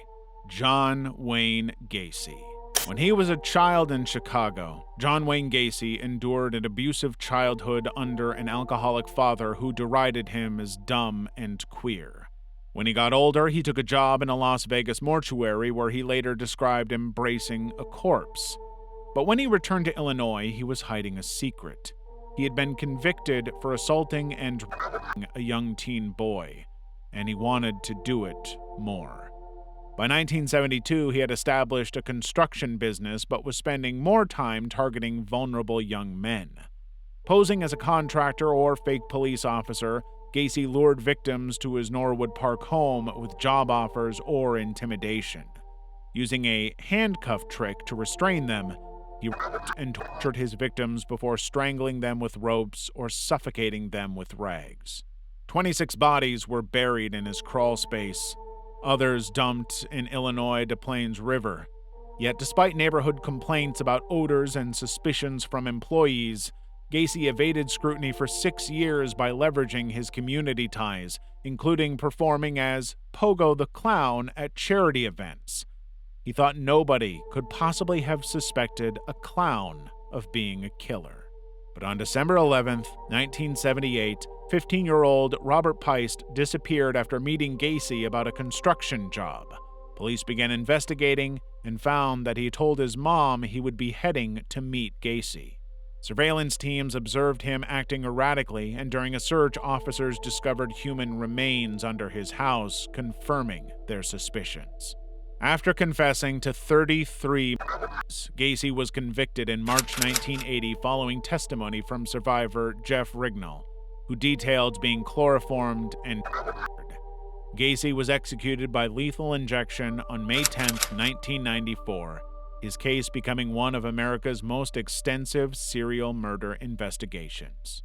Speaker 2: John Wayne Gacy. When he was a child in Chicago, John Wayne Gacy endured an abusive childhood under an alcoholic father who derided him as dumb and queer. When he got older, he took a job in a Las Vegas mortuary where he later described embracing a corpse. But when he returned to Illinois, he was hiding a secret. He had been convicted for assaulting and raping a young teen boy, and he wanted to do it more. By 1972, he had established a construction business but was spending more time targeting vulnerable young men. Posing as a contractor or fake police officer, Gacy lured victims to his Norwood Park home with job offers or intimidation. Using a handcuff trick to restrain them, he raped and tortured his victims before strangling them with ropes or suffocating them with rags. 26 bodies were buried in his crawl space, others dumped in Illinois Des Plaines River. Yet despite neighborhood complaints about odors and suspicions from employees, Gacy evaded scrutiny for 6 years by leveraging his community ties, including performing as Pogo the Clown at charity events. He thought nobody could possibly have suspected a clown of being a killer. But on December 11, 1978, 15-year-old Robert Peist disappeared after meeting Gacy about a construction job. Police began investigating and found that he told his mom he would be heading to meet Gacy. Surveillance teams observed him acting erratically, and during a search, officers discovered human remains under his house, confirming their suspicions. After confessing to 33 murders, Gacy was convicted in March 1980 following testimony from survivor Jeff Rignall, who detailed being chloroformed and murdered. Gacy was executed by lethal injection on May 10, 1994, his case becoming one of America's most extensive serial murder investigations.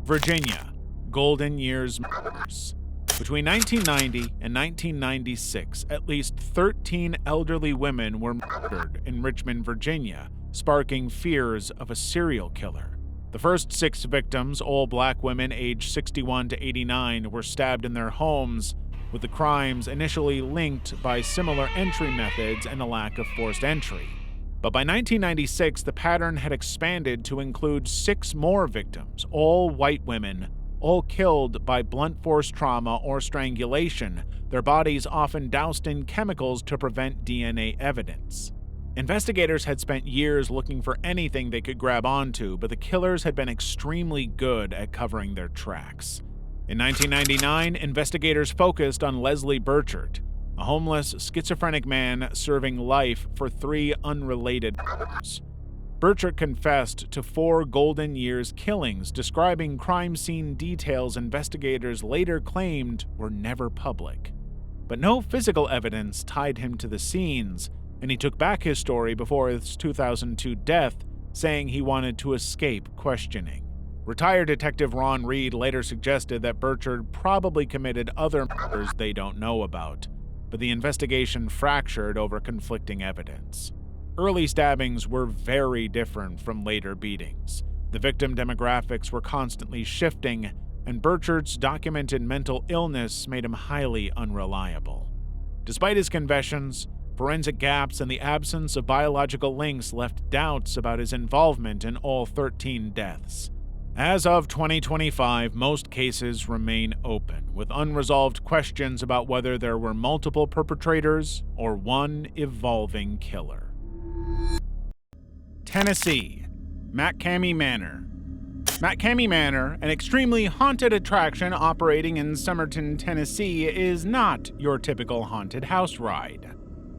Speaker 2: Virginia, Golden Years Murders. Between 1990 and 1996, at least 13 elderly women were murdered in Richmond, Virginia, sparking fears of a serial killer. The first 6 victims, all black women aged 61 to 89, were stabbed in their homes, with the crimes initially linked by similar entry methods and a lack of forced entry. But by 1996, the pattern had expanded to include 6 more victims, all white women, all killed by blunt force trauma or strangulation, their bodies often doused in chemicals to prevent DNA evidence. Investigators had spent years looking for anything they could grab onto, but the killers had been extremely good at covering their tracks. In 1999, investigators focused on Leslie Burchard, a homeless, schizophrenic man serving life for 3 unrelated murders. Burchard confessed to 4 Golden Years killings, describing crime scene details investigators later claimed were never public. But no physical evidence tied him to the scenes, and he took back his story before his 2002 death, saying he wanted to escape questioning. Retired Detective Ron Reed later suggested that Burchard probably committed other murders they don't know about, but the investigation fractured over conflicting evidence. Early stabbings were very different from later beatings. The victim demographics were constantly shifting, and Burchard's documented mental illness made him highly unreliable. Despite his confessions, forensic gaps and the absence of biological links left doubts about his involvement in all 13 deaths. As of 2025, most cases remain open, with unresolved questions about whether there were multiple perpetrators or one evolving killer. Tennessee, McCamey Manor. McCamey Manor, an extremely haunted attraction operating in Somerton, Tennessee, is not your typical haunted house ride.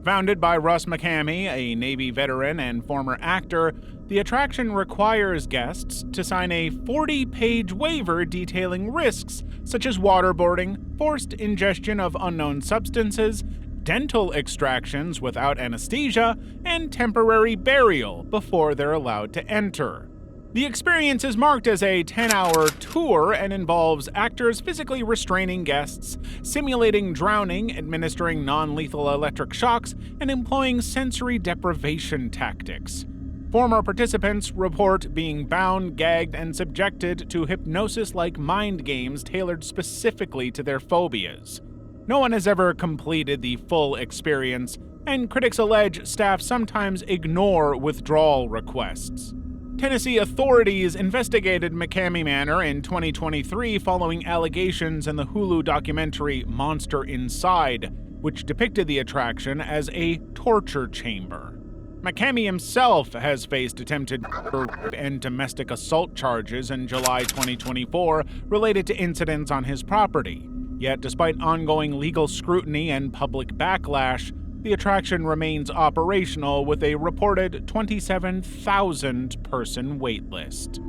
Speaker 2: Founded by Russ McCamey, a Navy veteran and former actor, the attraction requires guests to sign a 40-page waiver detailing risks such as waterboarding, forced ingestion of unknown substances, dental extractions without anesthesia, and temporary burial before they're allowed to enter. The experience is marked as a 10-hour tour and involves actors physically restraining guests, simulating drowning, administering non-lethal electric shocks, and employing sensory deprivation tactics. Former participants report being bound, gagged, and subjected to hypnosis-like mind games tailored specifically to their phobias. No one has ever completed the full experience, and critics allege staff sometimes ignore withdrawal requests. Tennessee authorities investigated McCamey Manor in 2023 following allegations in the Hulu documentary Monster Inside, which depicted the attraction as a torture chamber. McCamey himself has faced attempted murder and domestic assault charges in July 2024 related to incidents on his property. Yet, despite ongoing legal scrutiny and public backlash, the attraction remains operational with a reported 27,000-person waitlist.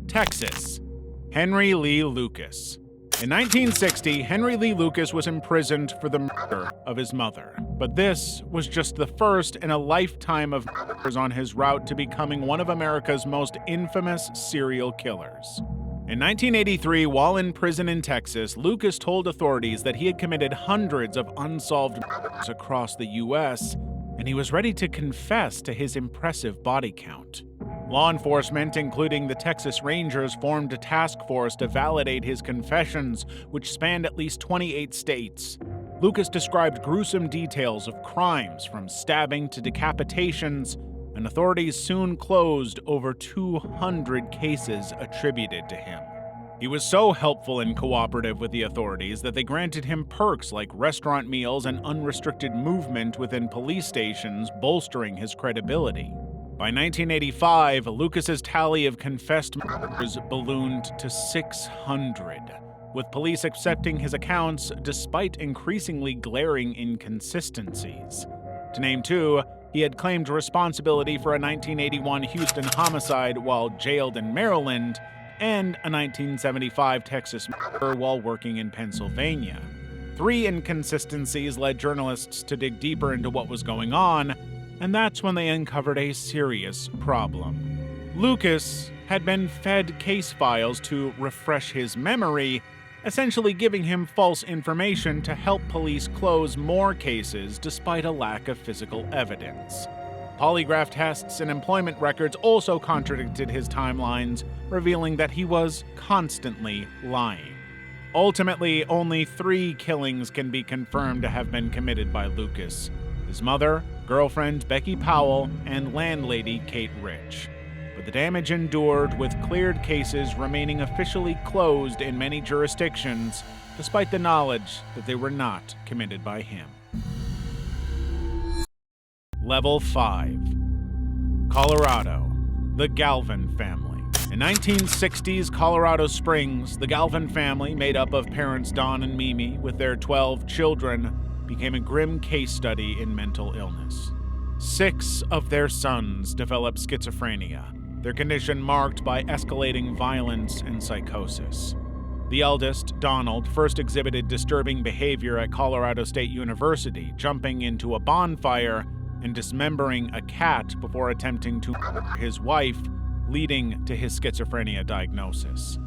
Speaker 2: Texas. Henry Lee Lucas. In 1960, Henry Lee Lucas was imprisoned for the murder of his mother. But this was just the first in a lifetime of murders on his route to becoming one of America's most infamous serial killers. In 1983, while in prison in Texas, Lucas told authorities that he had committed hundreds of unsolved murders across the U.S., and he was ready to confess to his impressive body count. Law enforcement, including the Texas Rangers, formed a task force to validate his confessions, which spanned at least 28 states. Lucas described gruesome details of crimes from stabbing to decapitations, and authorities soon closed over 200 cases attributed to him. He was so helpful and cooperative with the authorities that they granted him perks like restaurant meals and unrestricted movement within police stations, bolstering his credibility. By 1985, Lucas's tally of confessed murders ballooned to 600, with police accepting his accounts despite increasingly glaring inconsistencies. To name two, he had claimed responsibility for a 1981 Houston homicide while jailed in Maryland, and a 1975 Texas murder while working in Pennsylvania. 3 inconsistencies led journalists to dig deeper into what was going on, and that's when they uncovered a serious problem. Lucas had been fed case files to refresh his memory, essentially giving him false information to help police close more cases despite a lack of physical evidence. Polygraph tests and employment records also contradicted his timelines, revealing that he was constantly lying. Ultimately, only 3 killings can be confirmed to have been committed by Lucas: his mother, girlfriend Becky Powell, and landlady Kate Rich. But the damage endured, with cleared cases remaining officially closed in many jurisdictions, despite the knowledge that they were not committed by him. Level 5. Colorado. The Galvin family. In 1960s Colorado Springs, the Galvin family, made up of parents Don and Mimi with their 12 children, became a grim case study in mental illness. 6 of their sons developed schizophrenia, their condition marked by escalating violence and psychosis. The eldest, Donald, first exhibited disturbing behavior at Colorado State University, jumping into a bonfire and dismembering a cat before attempting to murder his wife, leading to his schizophrenia diagnosis.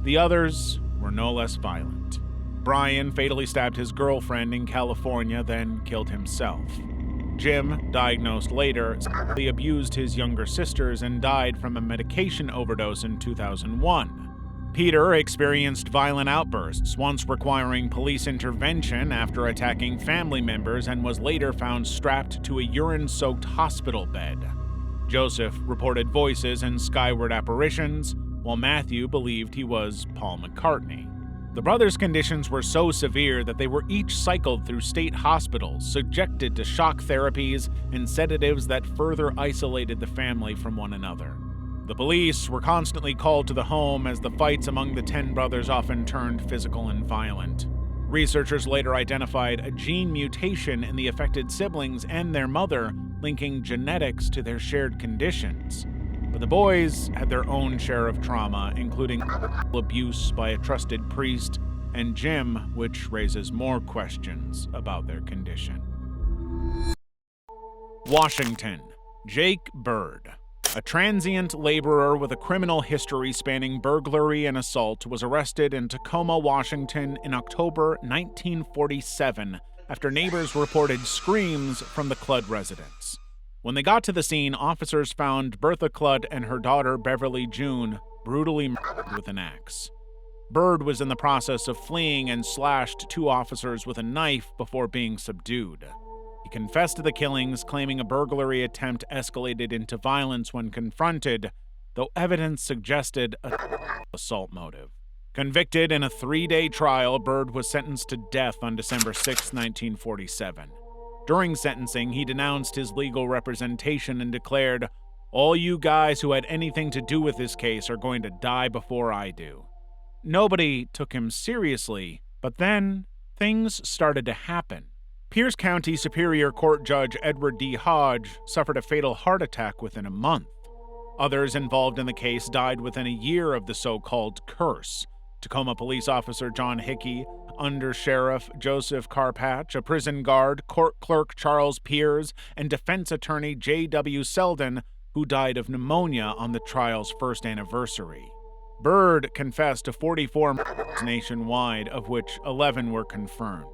Speaker 2: The others were no less violent. Brian fatally stabbed his girlfriend in California, then killed himself. Jim, diagnosed later, sexually abused his younger sisters and died from a medication overdose in 2001. Peter experienced violent outbursts, once requiring police intervention after attacking family members, and was later found strapped to a urine-soaked hospital bed. Joseph reported voices and skyward apparitions, while Matthew believed he was Paul McCartney. The brothers' conditions were so severe that they were each cycled through state hospitals, subjected to shock therapies and sedatives that further isolated the family from one another. The police were constantly called to the home as the fights among the 10 brothers often turned physical and violent. Researchers later identified a gene mutation in the affected siblings and their mother, linking genetics to their shared conditions. But the boys had their own share of trauma, including abuse by a trusted priest, and Jim, which raises more questions about their condition. Washington. Jake Bird. A transient laborer with a criminal history spanning burglary and assault was arrested in Tacoma, Washington in October 1947 after neighbors reported screams from the Cludd residence. When they got to the scene, officers found Bertha Cludd and her daughter Beverly June brutally murdered with an axe. Bird was in the process of fleeing and slashed 2 officers with a knife before being subdued. He confessed to the killings, claiming a burglary attempt escalated into violence when confronted, though evidence suggested an assault motive. Convicted in a 3-day trial, Bird was sentenced to death on December 6, 1947. During sentencing, he denounced his legal representation and declared, "All you guys who had anything to do with this case are going to die before I do." Nobody took him seriously, but then things started to happen. Pierce County Superior Court Judge Edward D. Hodge suffered a fatal heart attack within a month. Others involved in the case died within a year of the so-called curse. Tacoma police officer John Hickey, Under Sheriff Joseph Carpatch, a prison guard, court clerk Charles Piers, and defense attorney J.W. Selden, who died of pneumonia on the trial's first anniversary. Bird confessed to 44 murders nationwide, of which 11 were confirmed.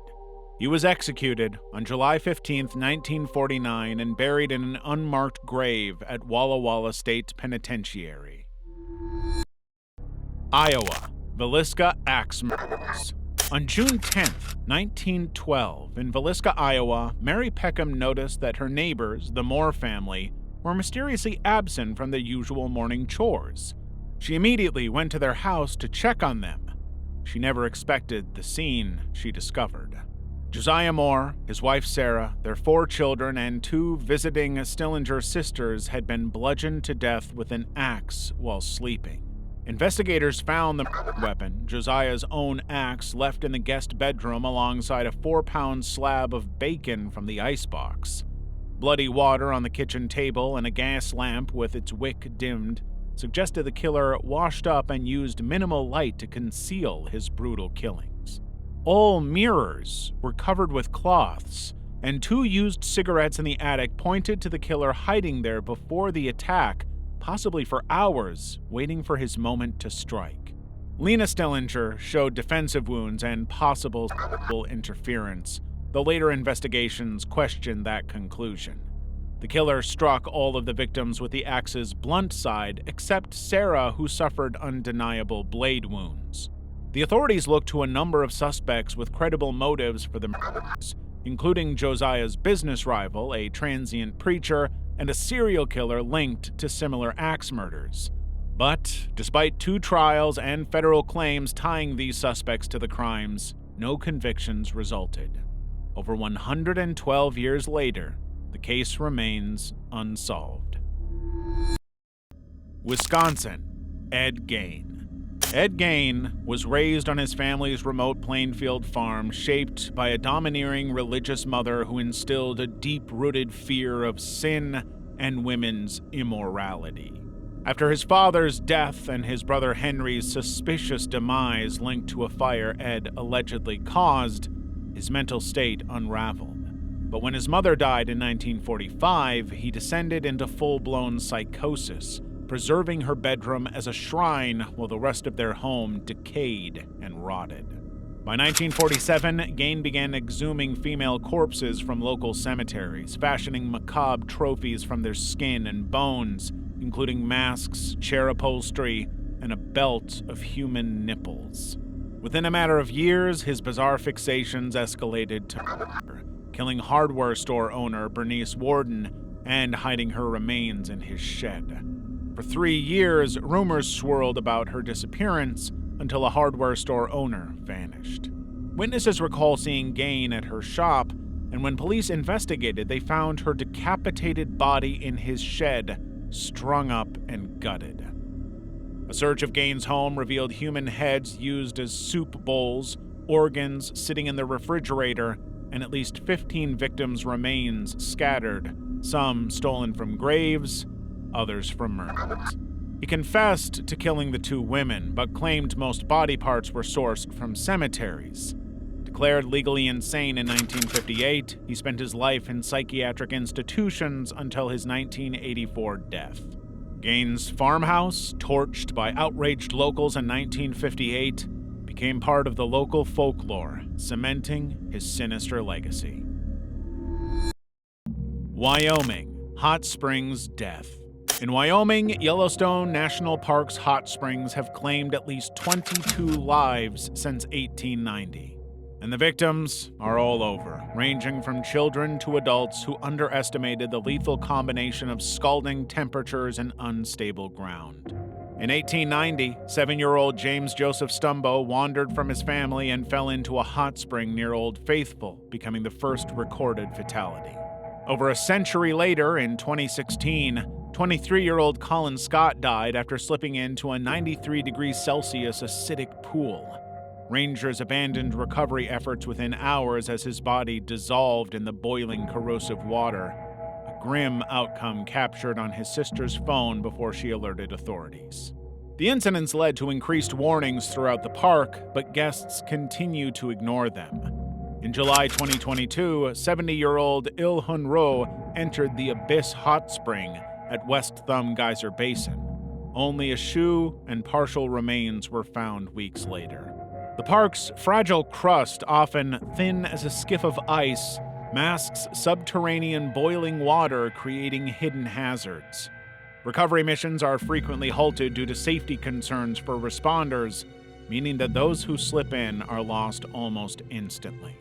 Speaker 2: He was executed on July 15, 1949, and buried in an unmarked grave at Walla Walla State Penitentiary. Iowa. Villisca Axe Murders. On June 10, 1912, in Villisca, Iowa, Mary Peckham noticed that her neighbors, the Moore family, were mysteriously absent from their usual morning chores. She immediately went to their house to check on them. She never expected the scene she discovered. Josiah Moore, his wife Sarah, their 4 children, and 2 visiting Stillinger sisters had been bludgeoned to death with an axe while sleeping. Investigators found the weapon, Josiah's own axe, left in the guest bedroom alongside a 4-pound slab of bacon from the icebox. Bloody water on the kitchen table and a gas lamp with its wick dimmed suggested the killer washed up and used minimal light to conceal his brutal killings. All mirrors were covered with cloths, and 2 used cigarettes in the attic pointed to the killer hiding there before the attack, possibly for hours, waiting for his moment to strike. Lena Stillinger showed defensive wounds and possible sexual interference, though later investigations questioned that conclusion. The killer struck all of the victims with the axe's blunt side, except Sarah, who suffered undeniable blade wounds. The authorities looked to a number of suspects with credible motives for the murders, including Josiah's business rival, a transient preacher, and a serial killer linked to similar axe murders. But, despite 2 trials and federal claims tying these suspects to the crimes, no convictions resulted. Over 112 years later, the case remains unsolved. Wisconsin. Ed Gain. Ed Gain was raised on his family's remote Plainfield farm, shaped by a domineering religious mother who instilled a deep-rooted fear of sin and women's immorality. After his father's death and his brother Henry's suspicious demise linked to a fire Ed allegedly caused, his mental state unraveled. But when his mother died in 1945, he descended into full-blown psychosis, preserving her bedroom as a shrine while the rest of their home decayed and rotted. By 1947, Gain began exhuming female corpses from local cemeteries, fashioning macabre trophies from their skin and bones, including masks, chair upholstery, and a belt of human nipples. Within a matter of years, his bizarre fixations escalated to murder, killing hardware store owner Bernice Warden and hiding her remains in his shed. For 3 years, rumors swirled about her disappearance until a hardware store owner vanished. Witnesses recall seeing Gain at her shop, and when police investigated, they found her decapitated body in his shed, strung up and gutted. A search of Gain's home revealed human heads used as soup bowls, organs sitting in the refrigerator, and at least 15 victims' remains scattered, some stolen from graves, others from murders. He confessed to killing the 2 women, but claimed most body parts were sourced from cemeteries. Declared legally insane in 1958, he spent his life in psychiatric institutions until his 1984 death. Gain's farmhouse, torched by outraged locals in 1958, became part of the local folklore, cementing his sinister legacy. Wyoming, Hot Springs Death. In Wyoming, Yellowstone National Park's hot springs have claimed at least 22 lives since 1890. And the victims are all over, ranging from children to adults who underestimated the lethal combination of scalding temperatures and unstable ground. In 1890, 7-year-old James Joseph Stumbo wandered from his family and fell into a hot spring near Old Faithful, becoming the first recorded fatality. Over a century later, in 2016, 23-year-old Colin Scott died after slipping into a 93 degrees Celsius acidic pool. Rangers abandoned recovery efforts within hours as his body dissolved in the boiling corrosive water, a grim outcome captured on his sister's phone before she alerted authorities. The incidents led to increased warnings throughout the park, but guests continue to ignore them. In July 2022, 70-year-old Il Hun Ro entered the Abyss hot spring at West Thumb Geyser Basin. Only a shoe and partial remains were found weeks later. The park's fragile crust, often thin as a skiff of ice, masks subterranean boiling water, creating hidden hazards. Recovery missions are frequently halted due to safety concerns for responders, meaning that those who slip in are lost almost instantly.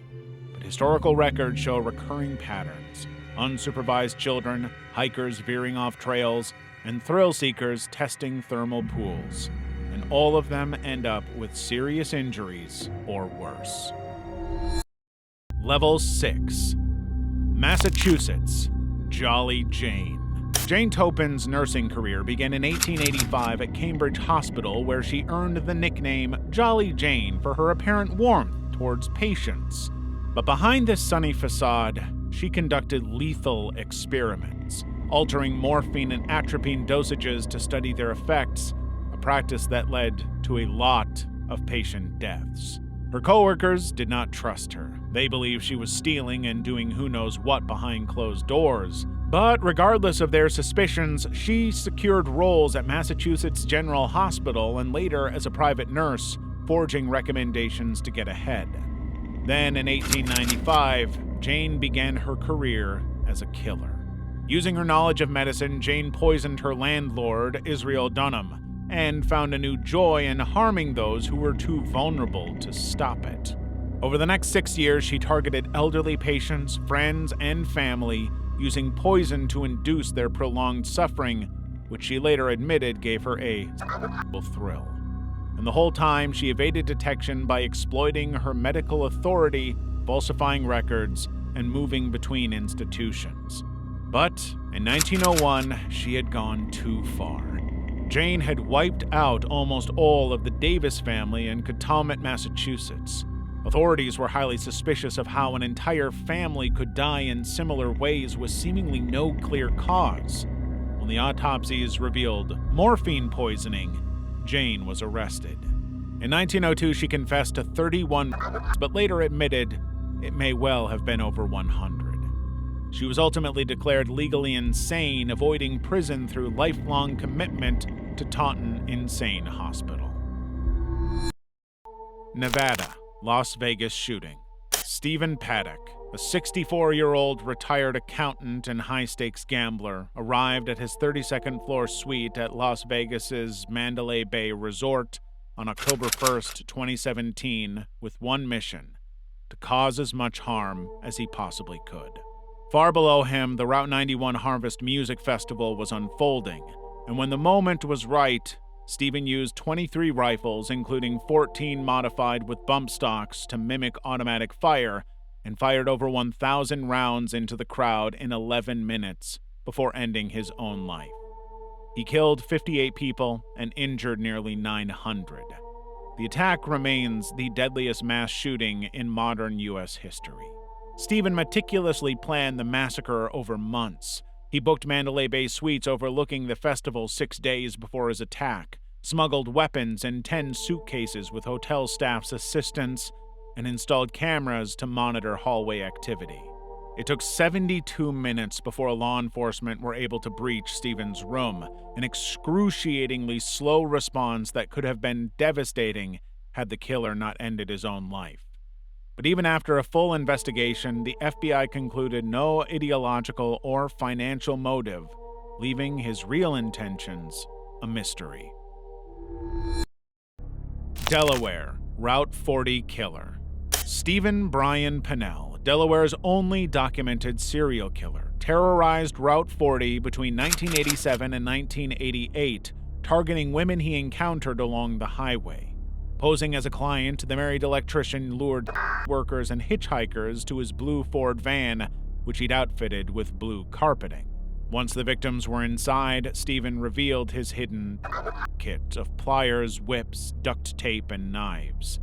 Speaker 2: But historical records show recurring patterns: unsupervised children, hikers veering off trails, and thrill seekers testing thermal pools. And all of them end up with serious injuries or worse. Level 6. Massachusetts, Jolly Jane. Jane Topin's nursing career began in 1885 at Cambridge Hospital, where she earned the nickname Jolly Jane for her apparent warmth towards patients. But behind this sunny facade, she conducted lethal experiments, altering morphine and atropine dosages to study their effects, a practice that led to a lot of patient deaths. Her coworkers did not trust her. They believed she was stealing and doing who knows what behind closed doors. But regardless of their suspicions, she secured roles at Massachusetts General Hospital and later as a private nurse, forging recommendations to get ahead. Then in 1895, Jane began her career as a killer. Using her knowledge of medicine, Jane poisoned her landlord, Israel Dunham, and found a new joy in harming those who were too vulnerable to stop it. Over the next 6 years, she targeted elderly patients, friends, and family, using poison to induce their prolonged suffering, which she later admitted gave her a thrill. And the whole time, she evaded detection by exploiting her medical authority, falsifying records, and moving between institutions. But in 1901, she had gone too far. Jane had wiped out almost all of the Davis family in Catawmet, Massachusetts. Authorities were highly suspicious of how an entire family could die in similar ways with seemingly no clear cause. When the autopsies revealed morphine poisoning, Jane was arrested. In 1902, she confessed to 31 murders, but later admitted it may well have been over 100. She was ultimately declared legally insane, avoiding prison through lifelong commitment to Taunton Insane Hospital. Nevada, Las Vegas shooting. Stephen Paddock, a 64-year-old retired accountant and high-stakes gambler, arrived at his 32nd floor suite at Las Vegas's Mandalay Bay Resort on October 1st, 2017, with one mission: to cause as much harm as he possibly could. Far below him, the Route 91 Harvest Music Festival was unfolding, And when the moment was right, Stephen used 23 rifles, including 14 modified with bump stocks to mimic automatic fire, and fired over 1,000 rounds into the crowd in 11 minutes before ending his own life. He killed 58 people and injured nearly 900. The attack remains the deadliest mass shooting in modern U.S. history. Stephen meticulously planned the massacre over months. He booked Mandalay Bay suites overlooking the festival 6 days before his attack, smuggled weapons in 10 suitcases with hotel staff's assistance, and installed cameras to monitor hallway activity. It took 72 minutes before law enforcement were able to breach Stephen's room, an excruciatingly slow response that could have been devastating had the killer not ended his own life. But even after a full investigation, the FBI concluded no ideological or financial motive, leaving his real intentions a mystery. Delaware, Route 40 killer. Stephen Brian Pennell, Delaware's only documented serial killer, terrorized Route 40 between 1987 and 1988, targeting women he encountered along the highway. Posing as a client, the married electrician lured workers and hitchhikers to his blue Ford van, which he'd outfitted with blue carpeting. Once the victims were inside, Stephen revealed his hidden kit of pliers, whips, duct tape, and knives.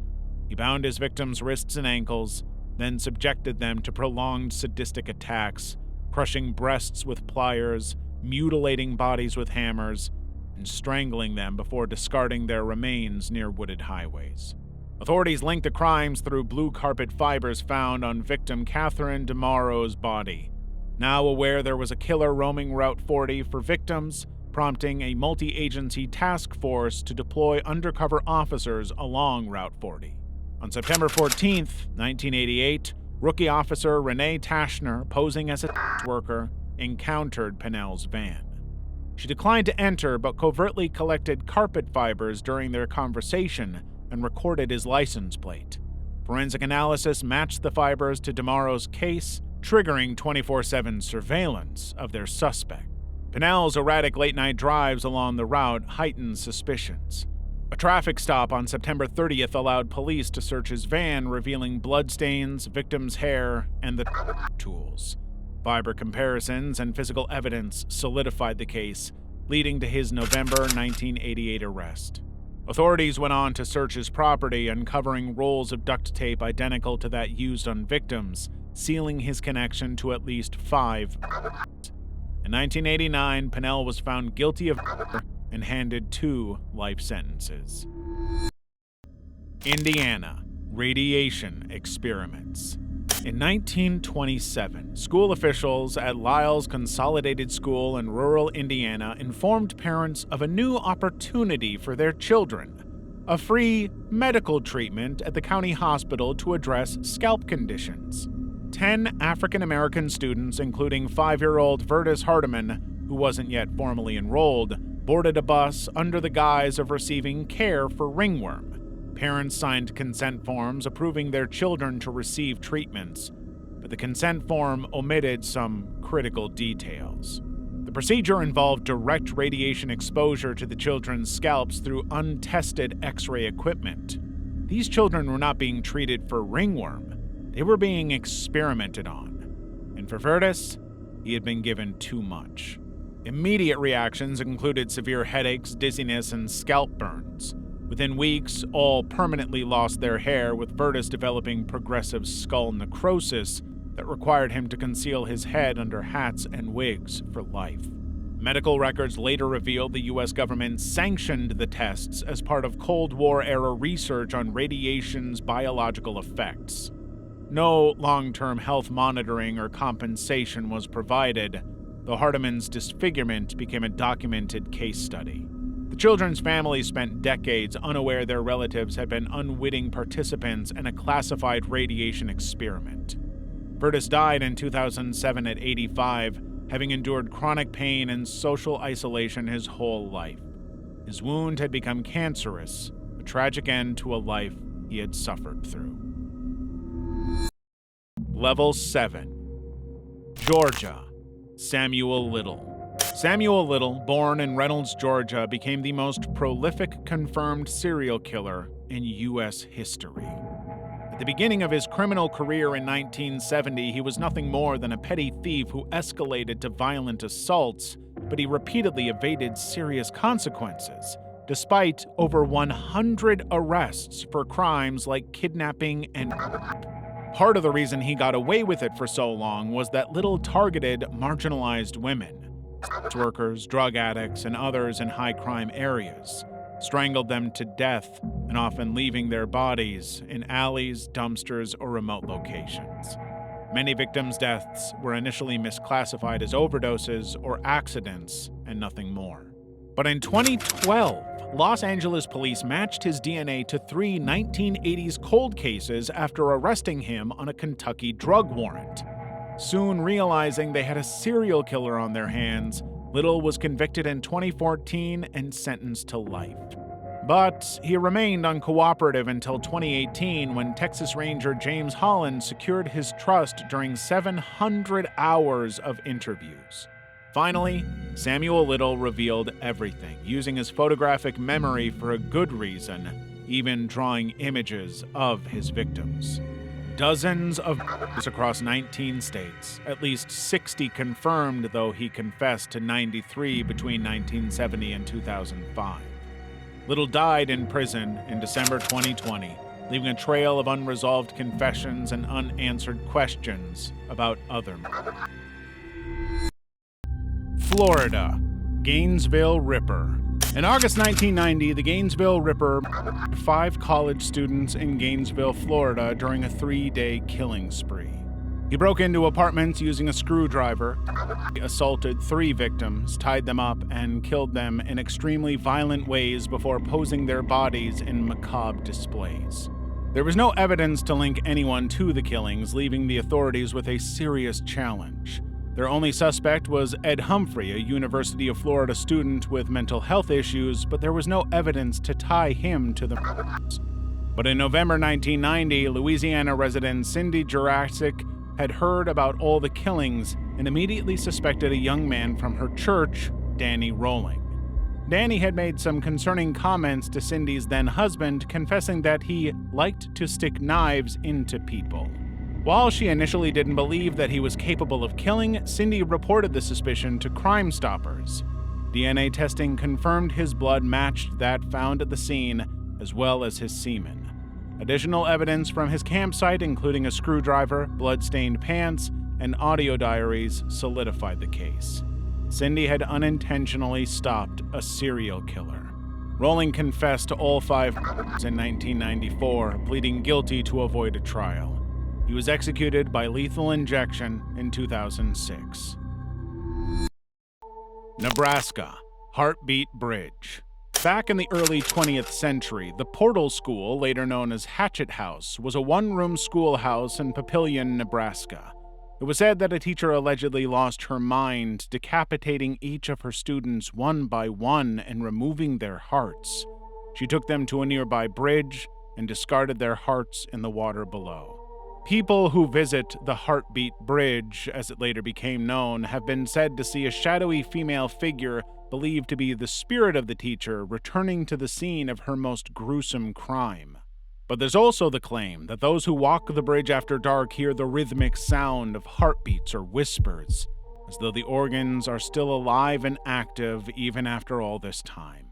Speaker 2: He bound his victims' wrists and ankles, then subjected them to prolonged sadistic attacks, crushing breasts with pliers, mutilating bodies with hammers, and strangling them before discarding their remains near wooded highways. Authorities linked the crimes through blue carpet fibers found on victim Catherine DeMauro's body. Now aware there was a killer roaming Route 40 for victims, prompting a multi-agency task force to deploy undercover officers along Route 40. On September 14, 1988, rookie officer Renee Tashner, posing as a worker, encountered Pennell's van. She declined to enter but covertly collected carpet fibers during their conversation and recorded his license plate. Forensic analysis matched the fibers to DeMauro's case, triggering 24/7 surveillance of their suspect. Pennell's erratic late-night drives along the route heightened suspicions. A traffic stop on September 30th allowed police to search his van, revealing bloodstains, victims' hair, and the tools. Fiber comparisons and physical evidence solidified the case, leading to his November 1988 arrest. Authorities went on to search his property, uncovering rolls of duct tape identical to that used on victims, sealing his connection to at least 5. In 1989, Pennell was found guilty of and handed 2 life sentences. Indiana, radiation experiments. In 1927, school officials at Lyle's Consolidated School in rural Indiana informed parents of a new opportunity for their children: a free medical treatment at the county hospital to address scalp conditions. 10 African-American students, including 5-year-old Vertus Hardiman, who wasn't yet formally enrolled, boarded a bus under the guise of receiving care for ringworm. Parents signed consent forms approving their children to receive treatments, but the consent form omitted some critical details. The procedure involved direct radiation exposure to the children's scalps through untested X-ray equipment. These children were not being treated for ringworm. They were being experimented on. And for Vertus, he had been given too much. Immediate reactions included severe headaches, dizziness, and scalp burns. Within weeks, all permanently lost their hair, with Vertus developing progressive skull necrosis that required him to conceal his head under hats and wigs for life. Medical records later revealed the U.S. government sanctioned the tests as part of Cold War-era research on radiation's biological effects. No long-term health monitoring or compensation was provided, though Hardiman's disfigurement became a documented case study. The children's families spent decades unaware their relatives had been unwitting participants in a classified radiation experiment. Vertus died in 2007 at 85, having endured chronic pain and social isolation his whole life. His wound had become cancerous, a tragic end to a life he had suffered through. Level 7. Georgia. Samuel Little. Samuel Little, born in Reynolds, Georgia, became the most prolific confirmed serial killer in U.S. history. At the beginning of his criminal career in 1970, he was nothing more than a petty thief who escalated to violent assaults, but he repeatedly evaded serious consequences, despite over 100 arrests for crimes like kidnapping and rape. Part of the reason he got away with it for so long was that Little targeted marginalized women, sex workers, drug addicts, and others in high-crime areas, strangled them to death, and often leaving their bodies in alleys, dumpsters, or remote locations. Many victims' deaths were initially misclassified as overdoses or accidents and nothing more. But in 2012, Los Angeles police matched his DNA to 3 1980s cold cases after arresting him on a Kentucky drug warrant. Soon realizing they had a serial killer on their hands, Little was convicted in 2014 and sentenced to life. But he remained uncooperative until 2018 when Texas Ranger James Holland secured his trust during 700 hours of interviews. Finally, Samuel Little revealed everything, using his photographic memory for a good reason, even drawing images of his victims. Dozens of murders across 19 states, at least 60 confirmed, though he confessed to 93 between 1970 and 2005. Little died in prison in December 2020, leaving a trail of unresolved confessions and unanswered questions about other murders. Florida, Gainesville Ripper. In August 1990, the Gainesville Ripper murdered 5 college students in Gainesville, Florida during a 3-day killing spree. He broke into apartments using a screwdriver, assaulted 3 victims, tied them up, and killed them in extremely violent ways before posing their bodies in macabre displays. There was no evidence to link anyone to the killings, leaving the authorities with a serious challenge. Their only suspect was Ed Humphrey, a University of Florida student with mental health issues, but there was no evidence to tie him to the murders. But in November 1990, Louisiana resident Cindy Jurassic had heard about all the killings and immediately suspected a young man from her church, Danny Rowling. Danny had made some concerning comments to Cindy's then-husband, confessing that he liked to stick knives into people. While she initially didn't believe that he was capable of killing, Cindy reported the suspicion to Crime Stoppers. DNA testing confirmed his blood matched that found at the scene, as well as his semen. Additional evidence from his campsite, including a screwdriver, blood-stained pants, and audio diaries, solidified the case. Cindy had unintentionally stopped a serial killer. Rowling confessed to all 5 murders in 1994, pleading guilty to avoid a trial. He was executed by lethal injection in 2006. Nebraska, Heartbeat Bridge. Back in the early 20th century, the Portal School, later known as Hatchet House, was a one-room schoolhouse in Papillion, Nebraska. It was said that a teacher allegedly lost her mind, decapitating each of her students one by one and removing their hearts. She took them to a nearby bridge and discarded their hearts in the water below. People who visit the Heartbeat Bridge, as it later became known, have been said to see a shadowy female figure believed to be the spirit of the teacher returning to the scene of her most gruesome crime. But there's also the claim that those who walk the bridge after dark hear the rhythmic sound of heartbeats or whispers, as though the organs are still alive and active even after all this time.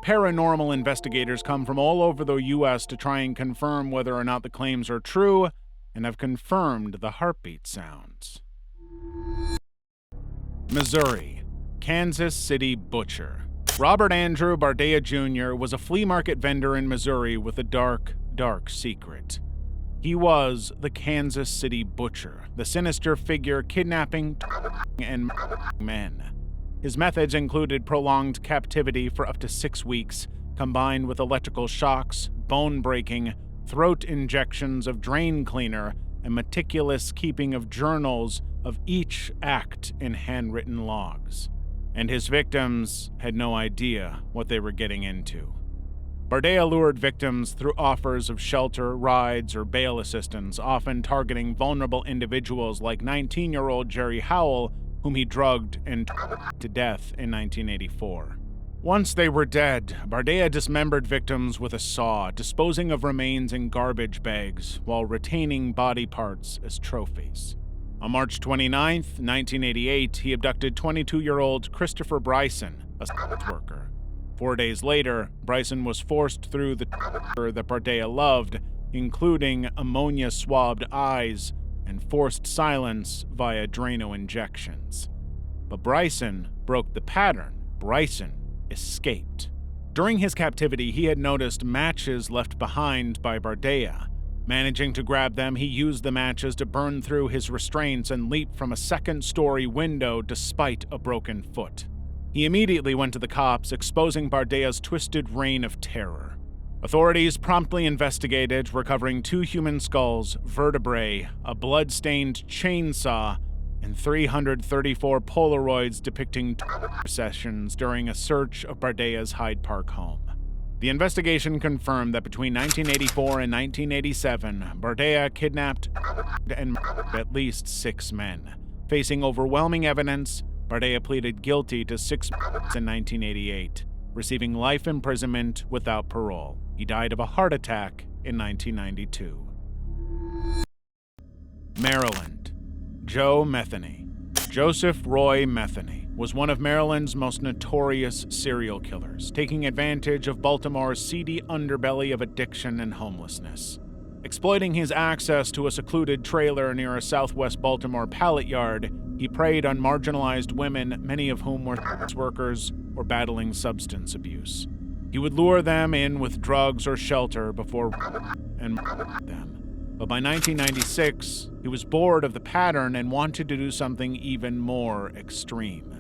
Speaker 2: Paranormal investigators come from all over the U.S. to try and confirm whether or not the claims are true, and have confirmed the heartbeat sounds. Missouri, Kansas City Butcher. Robert Andrew Bardea Jr. was a flea market vendor in Missouri with a dark, dark secret. He was the Kansas City Butcher, the sinister figure kidnapping and murdering men. His methods included prolonged captivity for up to 6 weeks, combined with electrical shocks, bone breaking, throat injections of drain cleaner, and meticulous keeping of journals of each act in handwritten logs. And his victims had no idea what they were getting into. Bardea lured victims through offers of shelter, rides, or bail assistance, often targeting vulnerable individuals like 19-year-old Jerry Howell, whom he drugged and to death in 1984. Once they were dead, Bardea dismembered victims with a saw, disposing of remains in garbage bags while retaining body parts as trophies. On March 29, 1988, he abducted 22-year-old Christopher Bryson, a sex worker. 4 days later, Bryson was forced through the that Bardea loved, including ammonia-swabbed eyes and forced silence via Drano injections. But Bryson broke the pattern. Bryson escaped. During his captivity, he had noticed matches left behind by Bardea. Managing to grab them, he used the matches to burn through his restraints and leap from a second-story window despite a broken foot. He immediately went to the cops, exposing Bardea's twisted reign of terror. Authorities promptly investigated, recovering 2 human skulls, vertebrae, a blood-stained chainsaw, and 334 Polaroids depicting sessions during a search of Bardea's Hyde Park home. The investigation confirmed that between 1984 and 1987, Bardea kidnapped and murdered at least 6 men. Facing overwhelming evidence, Bardea pleaded guilty to 6 murders in 1988, receiving life imprisonment without parole. He died of a heart attack in 1992. Maryland. Joe Metheny. Joseph Roy Metheny was one of Maryland's most notorious serial killers, taking advantage of Baltimore's seedy underbelly of addiction and homelessness. Exploiting his access to a secluded trailer near a southwest Baltimore pallet yard, he preyed on marginalized women, many of whom were sex workers or battling substance abuse. He would lure them in with drugs or shelter before and murder them. But by 1996, he was bored of the pattern and wanted to do something even more extreme.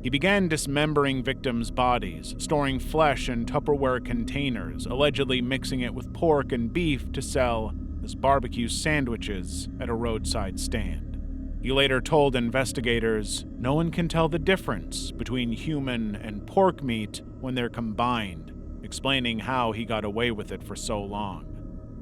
Speaker 2: He began dismembering victims' bodies, storing flesh in Tupperware containers, allegedly mixing it with pork and beef to sell as barbecue sandwiches at a roadside stand. He later told investigators, "No one can tell the difference between human and pork meat when they're combined," explaining how he got away with it for so long.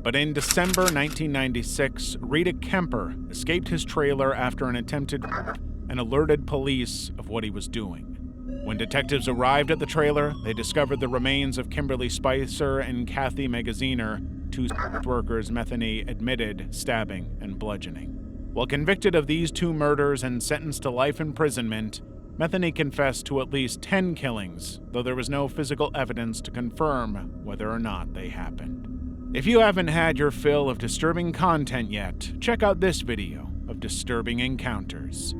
Speaker 2: But in December 1996, Rita Kemper escaped his trailer after an attempted rape and alerted police of what he was doing. When detectives arrived at the trailer, they discovered the remains of Kimberly Spicer and Kathy Magaziner, 2 sex workers Metheny admitted stabbing and bludgeoning. While convicted of these 2 murders and sentenced to life imprisonment, Metheny confessed to at least 10 killings, though there was no physical evidence to confirm whether or not they happened. If you haven't had your fill of disturbing content yet, check out this video of disturbing encounters.